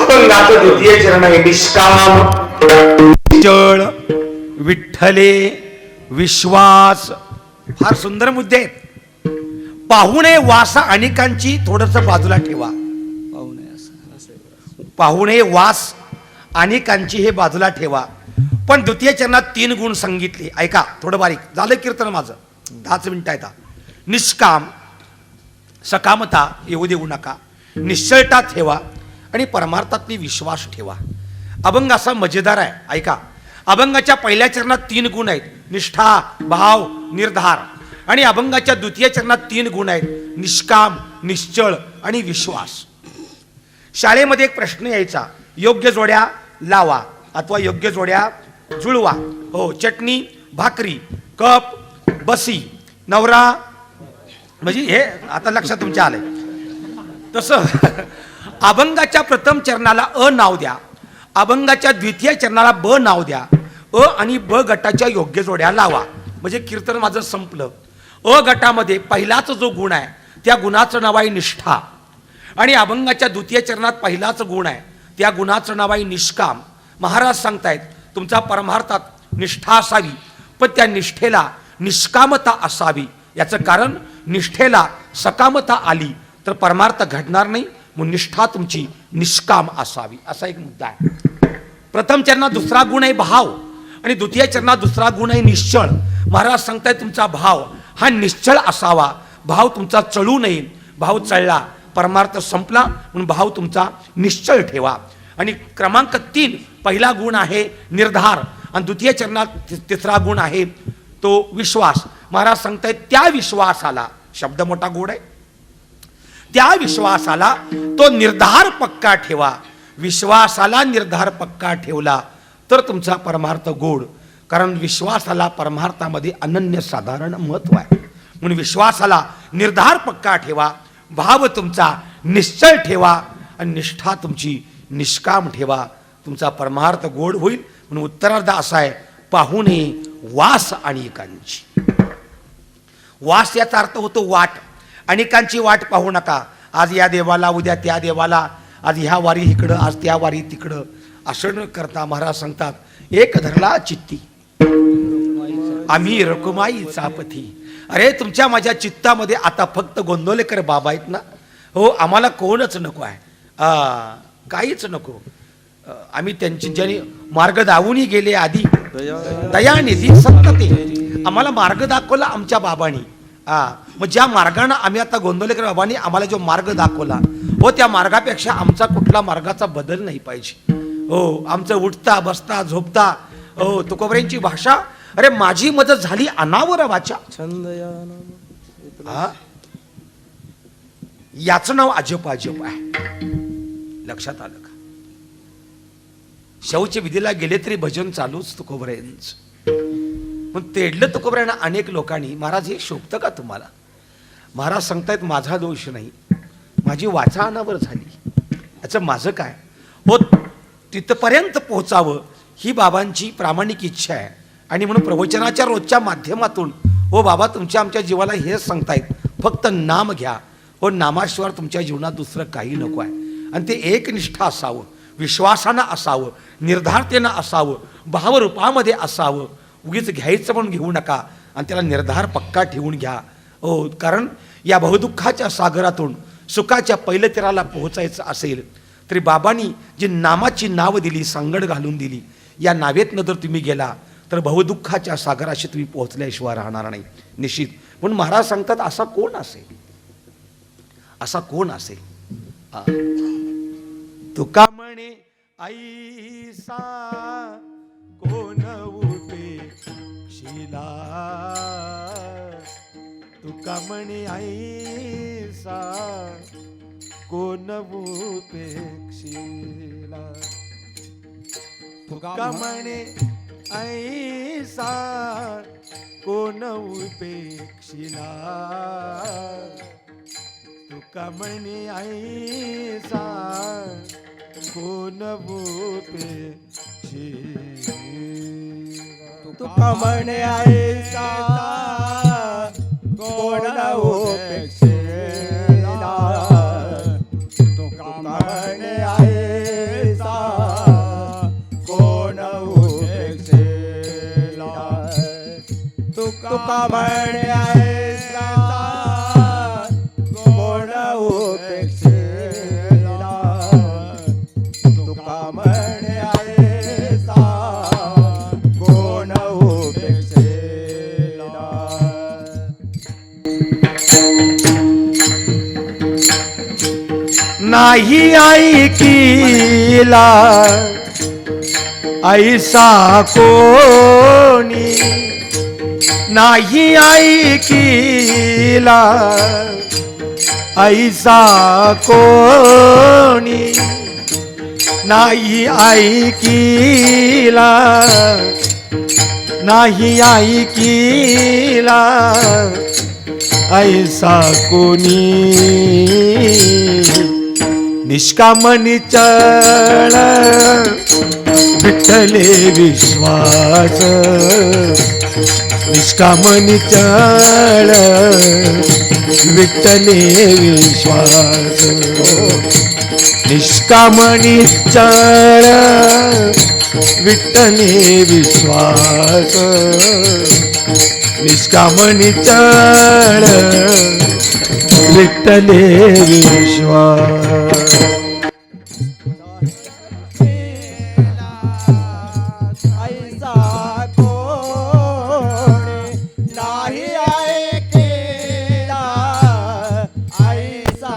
अभंगाचं द्वितीय चरण आहे निष्काम चळ विठ्ठले विश्वास. फार सुंदर मुद्दे आहेत. पाहुणे वास अनेकांची थोडस बाजूला ठेवा. पाहुणे वास अनेकांची हे बाजूला ठेवा. पण द्वितीय चरणात 3 गुण सांगितले. ऐका थोडं बारीक झालं कीर्तन माझं 10 मिनिटं आहेत. निष्काम सकामता येऊ देऊ नका. निश्चलता ठेवा आणि परमार्थातली विश्वास ठेवा. अभंग असा मजेदार आहे. ऐका अभंगाच्या पहिल्या चरणात 3 गुण आहेत. निष्ठा भाव निर्धार. आणि अभंगाच्या द्वितीय चरणात 3 गुण आहेत. निष्काम निश्चळ आणि विश्वास. शाळेमध्ये एक प्रश्न यायचा योग्य जोड्या लावा अथवा योग्य जोड्या जुळवा. हो चटणी भाकरी कप बसी नवरा म्हणजे हे आता लक्षात तुमच्या आलंय. तसं अभंगाच्या प्रथम चरणाला अ नाव द्या. अभंगाच्या द्वितीय चरणाला ब नाव द्या. अ आणि ब गटाच्या योग्य जोड्या लावा. म्हणजे कीर्तन माझं संपलं. अ गटामध्ये पहिलाच जो गुण आहे त्या गुणाचं नाव आहे निष्ठा. आणि अभंगाच्या द्वितीय चरणात पहिलाच गुण आहे त्या गुणाचं नाव आहे निष्काम. महाराज सांगतायत तुमचा परमार्थात निष्ठा असावी पण त्या निष्ठेला निष्कामता असावी. याचं कारण निष्ठेला सकामता आली तर परमार्थ घडणार नाही. म्हणून निष्ठा तुमची निष्काम असावी असा एक मुद्दा आहे. प्रथम चरणात दुसरा गुण आहे भाव आणि द्वितीय चरणात दुसरा गुण आहे निश्चळ. महाराज सांगताय तुमचा भाव हा निश्चळ असावा. भाव तुमचा चळू नये. भाव चळला परमार्थ संपला. म्हणून भाव तुमचा निश्चळ ठेवा. आणि क्रमांक 3 पहिला गुण आहे निर्धार आणि द्वितीय चरणात तिसरा गुण आहे तो विश्वास. महाराज सांगतायत त्या विश्वासाला शब्द मोठा गोड आहे. त्या विश्वासाला तो निर्धार पक्का ठेवा. विश्वासाला निर्धार पक्का ठेवला तर तुमचा परमार्थ गोड. कारण विश्वासाला परमार्थामध्ये अनन्यसाधारण महत्व आहे. म्हणून विश्वासाला निर्धार पक्का ठेवा. भाव तुमचा निश्चय ठेवा आणि निष्ठा तुमची निष्काम ठेवा. तुमचा परमार्थ गोड होईल. म्हणून उत्तरार्ध असा आहे पाहुणे वास अनेकांची. वास याचा अर्थ होतो वाट. अनेकांची वाट पाहू नका. आज या देवाला उद्या त्या देवाला आज ह्या वारी इकडं आज त्या वारी तिकडं असं न करता महाराज सांगतात एक धरला चित्ती आम्ही रकुमाई चापथी. अरे तुमच्या माझ्या चित्तामध्ये आता फक्त गोंदवलेकर बाबा आहेत ना. हो आम्हाला कोणच नको आहे. काहीच नको. आम्ही त्यांची ज्यांनी मार्ग दावूनही गेले आधी दयानिधी संतते आम्हाला मार्ग दाखवला आमच्या बाबांनी. मग ज्या मार्गाने आम्ही आता गोंदवलेकर बाबांनी आम्हाला जो मार्ग दाखवला हो त्या मार्गापेक्षा आमचा कुठला मार्गाचा बदल नाही पाहिजे. हो आमचं उठता बसता झोपता हो तुकोबऱ्यांची भाषा अरे माझी मदत झाली अनावर वाचा. याचं नाव अजप अजप आहे. लक्षात आलं का. शौच विधीला गेले तरी भजन चालूच तुकोबऱ्यांचं. पण तेडलं तुकोबऱ्यांना अनेक लोकांनी महाराज हे शोभतं का तुम्हाला. महाराज सांगतायत माझा दोष नाही माझी वाचा अनावर झाली. याचं माझं काय हो तिथपर्यंत पोहोचावं ही बाबांची प्रामाणिक इच्छा आहे. आणि म्हणून प्रवचनाच्या रोजच्या माध्यमातून हो बाबा तुमच्या आमच्या जीवाला हेच सांगतायत फक्त नाम घ्या. हो नामाशिवाय तुमच्या जीवनात दुसरं काही नको आहे. आणि ते एकनिष्ठा असावं विश्वासानं असावं निर्धारतेनं असावं भावरूपामध्ये असावं. उगीच घ्यायचं म्हणून घेऊ नका आणि त्याला निर्धार पक्का ठेवून घ्या. हो कारण या बहुदुःखाच्या सागरातून सुखाच्या पैलतीराला पोहोचायचं असेल तरी बाबांनी जी नामाची नाव दिली सांगड घालून दिली या नावेतनं जर तुम्ही गेला तर बहुदुःखाच्या सागराशी तुम्ही पोहोचल्याशिवाय राहणार नाही निश्चित. म्हणून महाराज सांगतात असा कोण असेल असा कोण असेल. तुका म्हणे ऐसा कोण उपेक्षिला. तुका म्हणे ऐसा कोण उपेक्षिला. तुका म्हणे ऐसा कोण उपेक्षिला तुका म्हणे ऐसा कोण उपेक्षिला तुका म्हणे ऐसा कोण उपेक्षिला तुका म्हणे ऐसा कोण उपेक्षिला तुका म्हणे ऐसा कोण उपेक्षिला तुका म्हणे ऐसा कोण उपेक्षिला नाही ऐकिला ऐसा कोणी नाही ऐकिला ऐसा कोणी नाही ऐकिला नाही ऐकिला ऐसा कोणी निष्कामनी चळ विठ्ठले विश्वास निष्कामनी चळ विठ्ठले विश्वास निष्कामनी चळ विठ्ठले विश्वास निष्कामनी चळ विठ्ठले विश्वास ऐसा कोणी नाही ऐकेला ऐसा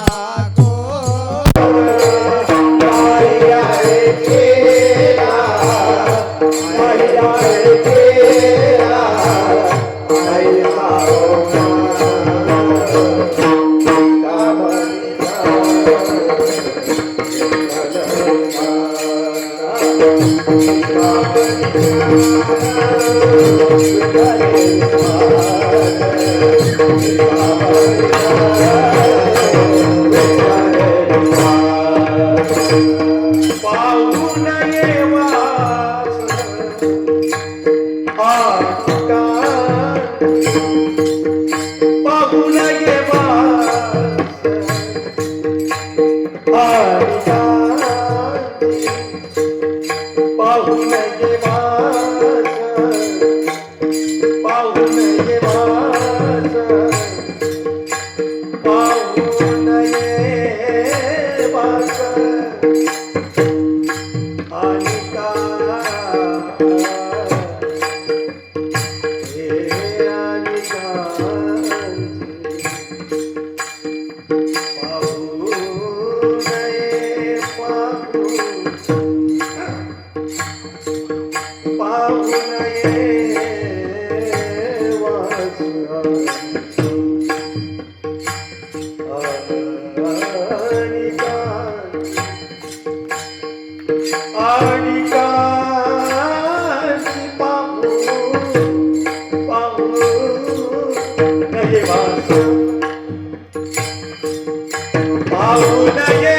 पाहुणे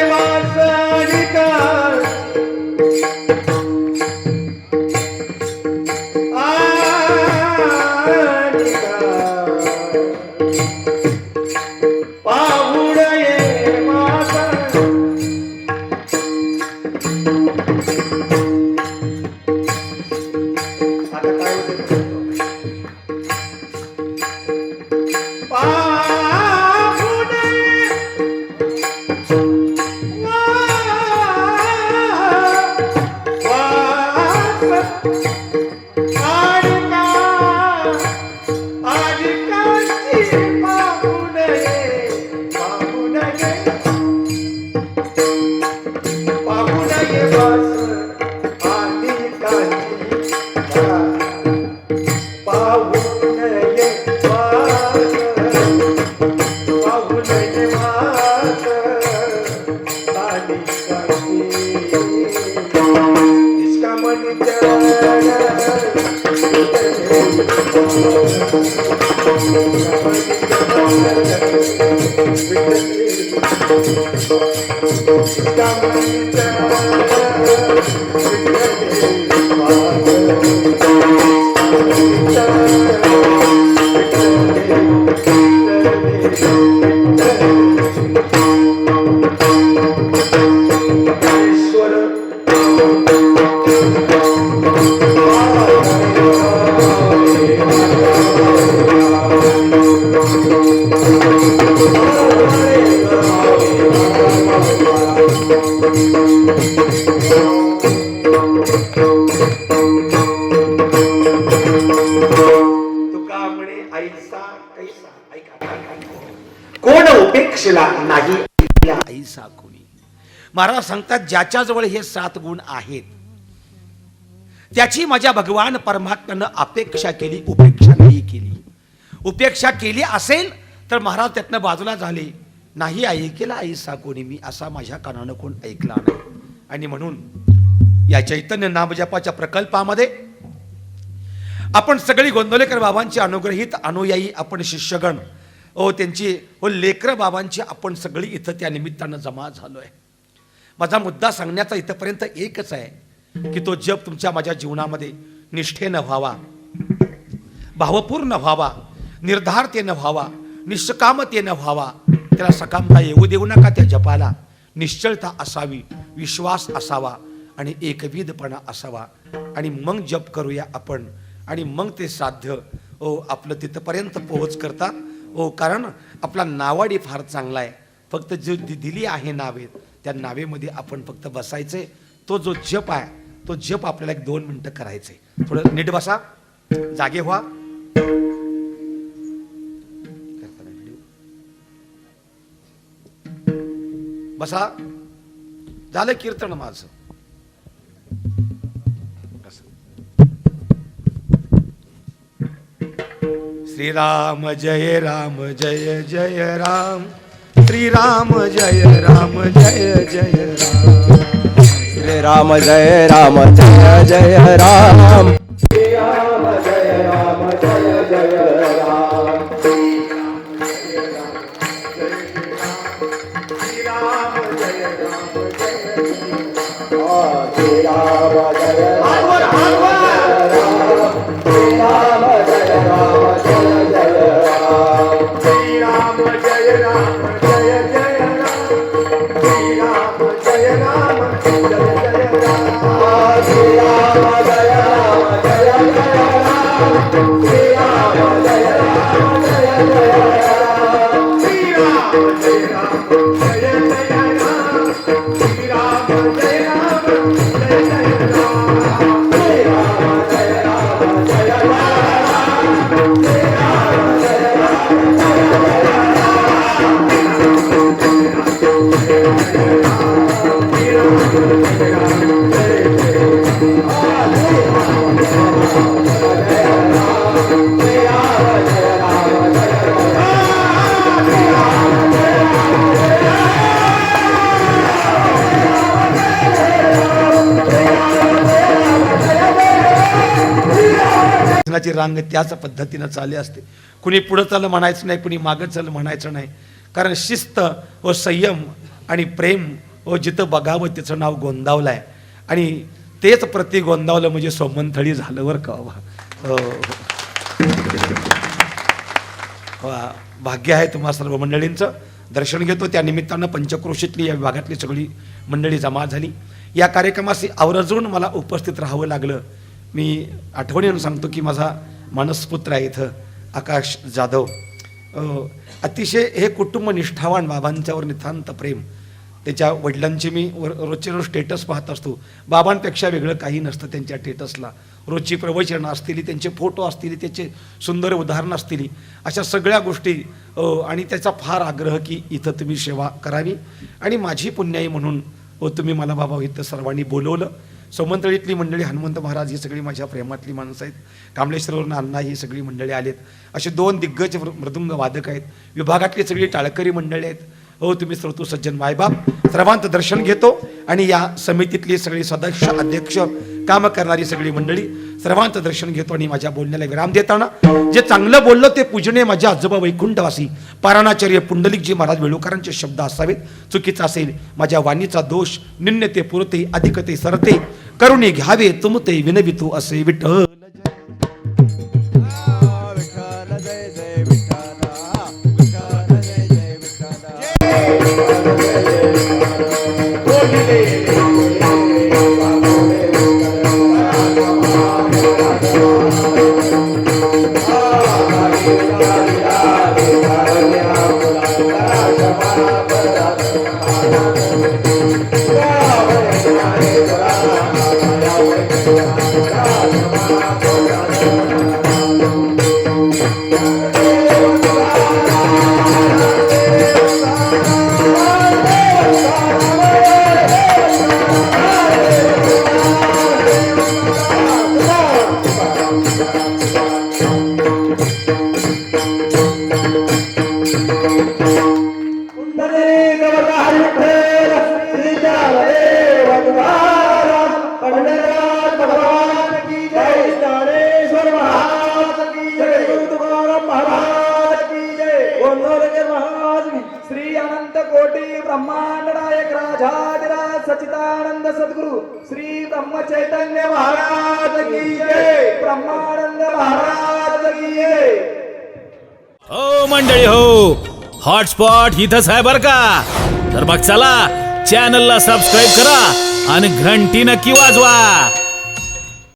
तुका म्हणे आईसा कैसा. ऐका. कोण उपेक्षला नाही या आईसा कोणी. महाराज सांगतात ज्याच्याजवळ हे 7 गुण आहेत त्याची माझ्या भगवान परमात्म्यानं अपेक्षा केली, उपेक्षा नाही केली. उपेक्षा केली असेल तर महाराज त्यातनं बाजूला झाले. नाही ऐकेला आईसा कोणी मी, असा माझ्या कानानं कोण ऐकला नाही. आणि म्हणून या चैतन्य नामजपाच्या प्रकल्पामध्ये आपण सगळी गोंदवलेकर बाबांची अनुग्रहित अनुयायी आपण शिष्यगण त्यांची लेकर बाबांची आपण सगळी इथं त्या निमित्तानं जमा झालोय. माझा मुद्दा सांगण्याचा इथपर्यंत एकच आहे की तो जप तुमच्या माझ्या जीवनामध्ये निष्ठेनं व्हावा, भावपूर्ण व्हावा, निर्धारतेनं व्हावा, निष्कामतेनं व्हावा. त्याला सकामता येऊ देऊ नका. त्या जपाला निश्चलता असावी, विश्वास असावा आणि एकविधपणा असावा. आणि मग जप करूया आपण आणि मग ते साध्य आपलं तिथपर्यंत पोहोच करतात. कारण आपला नावाडी फार चांगला आहे. फक्त जो दिली आहे नावे त्या नावेमध्ये आपण फक्त बसायचे. तो जो जप आहे तो जप आपल्याला 1-2 मिनिटं करायचे. थोडं नीट बसा, जागे व्हा. बसा, झालं कीर्तन माझं. श्रीराम जय राम जय जय राम, श्रीराम जय राम जय जय राम, श्री राम जय राम जय जय राम, श्री राम जय राम जय जय राम, ची रांग त्याच पद्धतीनं चालली असते. कुणी पुढं चाल म्हणायचं नाही, कुणी मागं चाल म्हणायचं नाही. कारण शिस्त व संयम आणि प्रेम जिथं बघावं तिचं नाव गोंदावलंय. आणि तेच प्रति गोंदावलं म्हणजे सोमंथळी झालं वर का. भाग्य आहे तुम्हा सर्व मंडळींचं. दर्शन घेतो त्या निमित्तानं पंचक्रोशीतली या विभागातली सगळी मंडळी जमा झाली. या कार्यक्रमाशी आवर्जून मला उपस्थित राहावं लागलं. मी आठवणीनं सांगतो की माझा मानसपुत्र आहे इथं आकाश जाधव. अतिशय हे कुटुंब निष्ठावान, बाबांच्यावर नितांत प्रेम. त्याच्या वडिलांचे मी रोजचे रोज स्टेटस पाहत असतो. बाबांपेक्षा वेगळं काही नसतं त्यांच्या स्टेटसला. रोजची प्रवचनं असतील, त्यांचे फोटो असतील, त्याचे सुंदर उदाहरणं असतील, अशा सगळ्या गोष्टी. आणि त्याचा फार आग्रह की इथं तुम्ही सेवा करावी. आणि माझी पुण्याई म्हणून तुम्ही मला बाबा इथं सर्वांनी बोलवलं. सोमंतळीतली मंडळी, हनुमंत महाराज ही सगळी माझ्या प्रेमातली माणसं आहेत. कांबळेश्वरवरून अण्णा ही सगळी मंडळी आलेत. असे 2 दिग्गज मृदुंग वादक आहेत. विभागातली सगळी टाळकरी मंडळी आहेत. तुम्ही श्रोतू सज्जन मायबाप सर्वांत दर्शन घेतो. आणि या समितीतली सगळी सदस्य, अध्यक्ष, काम करणारी सगळी मंडळी, सर्वांचं दर्शन घेतो आणि माझ्या बोलण्याला विराम देताना जे चांगलं बोललो ते पूजने माझ्या आजोबा वैकुंठवासी पाराणाचार्य पुंडलिकजी महाराज वेळुकरांचे शब्द असावेत. चुकीचा असेल माझ्या वाणीचा दोष, निन्य ते पुरते अधिक ते सरते, करुणे घ्यावे तुमते विनवितू असे विठ्ठल. विठ्ठल जय जय विठ्ठल, विठ्ठल जय जय विठ्ठल. श्री अनंत कोटी ब्रह्मांड नायक राजाधिराज सच्चिदानंद सद्गुरु श्री ब्रह्म चैतन्य महाराज की जय. ब्रह्मानंद महाराज की जय. हो मंडळी हो, हॉटस्पॉट इथंच आहे बर का. तर मग चला चॅनलला सबस्क्राईब करा आणि घंटी नक्की वाजवा.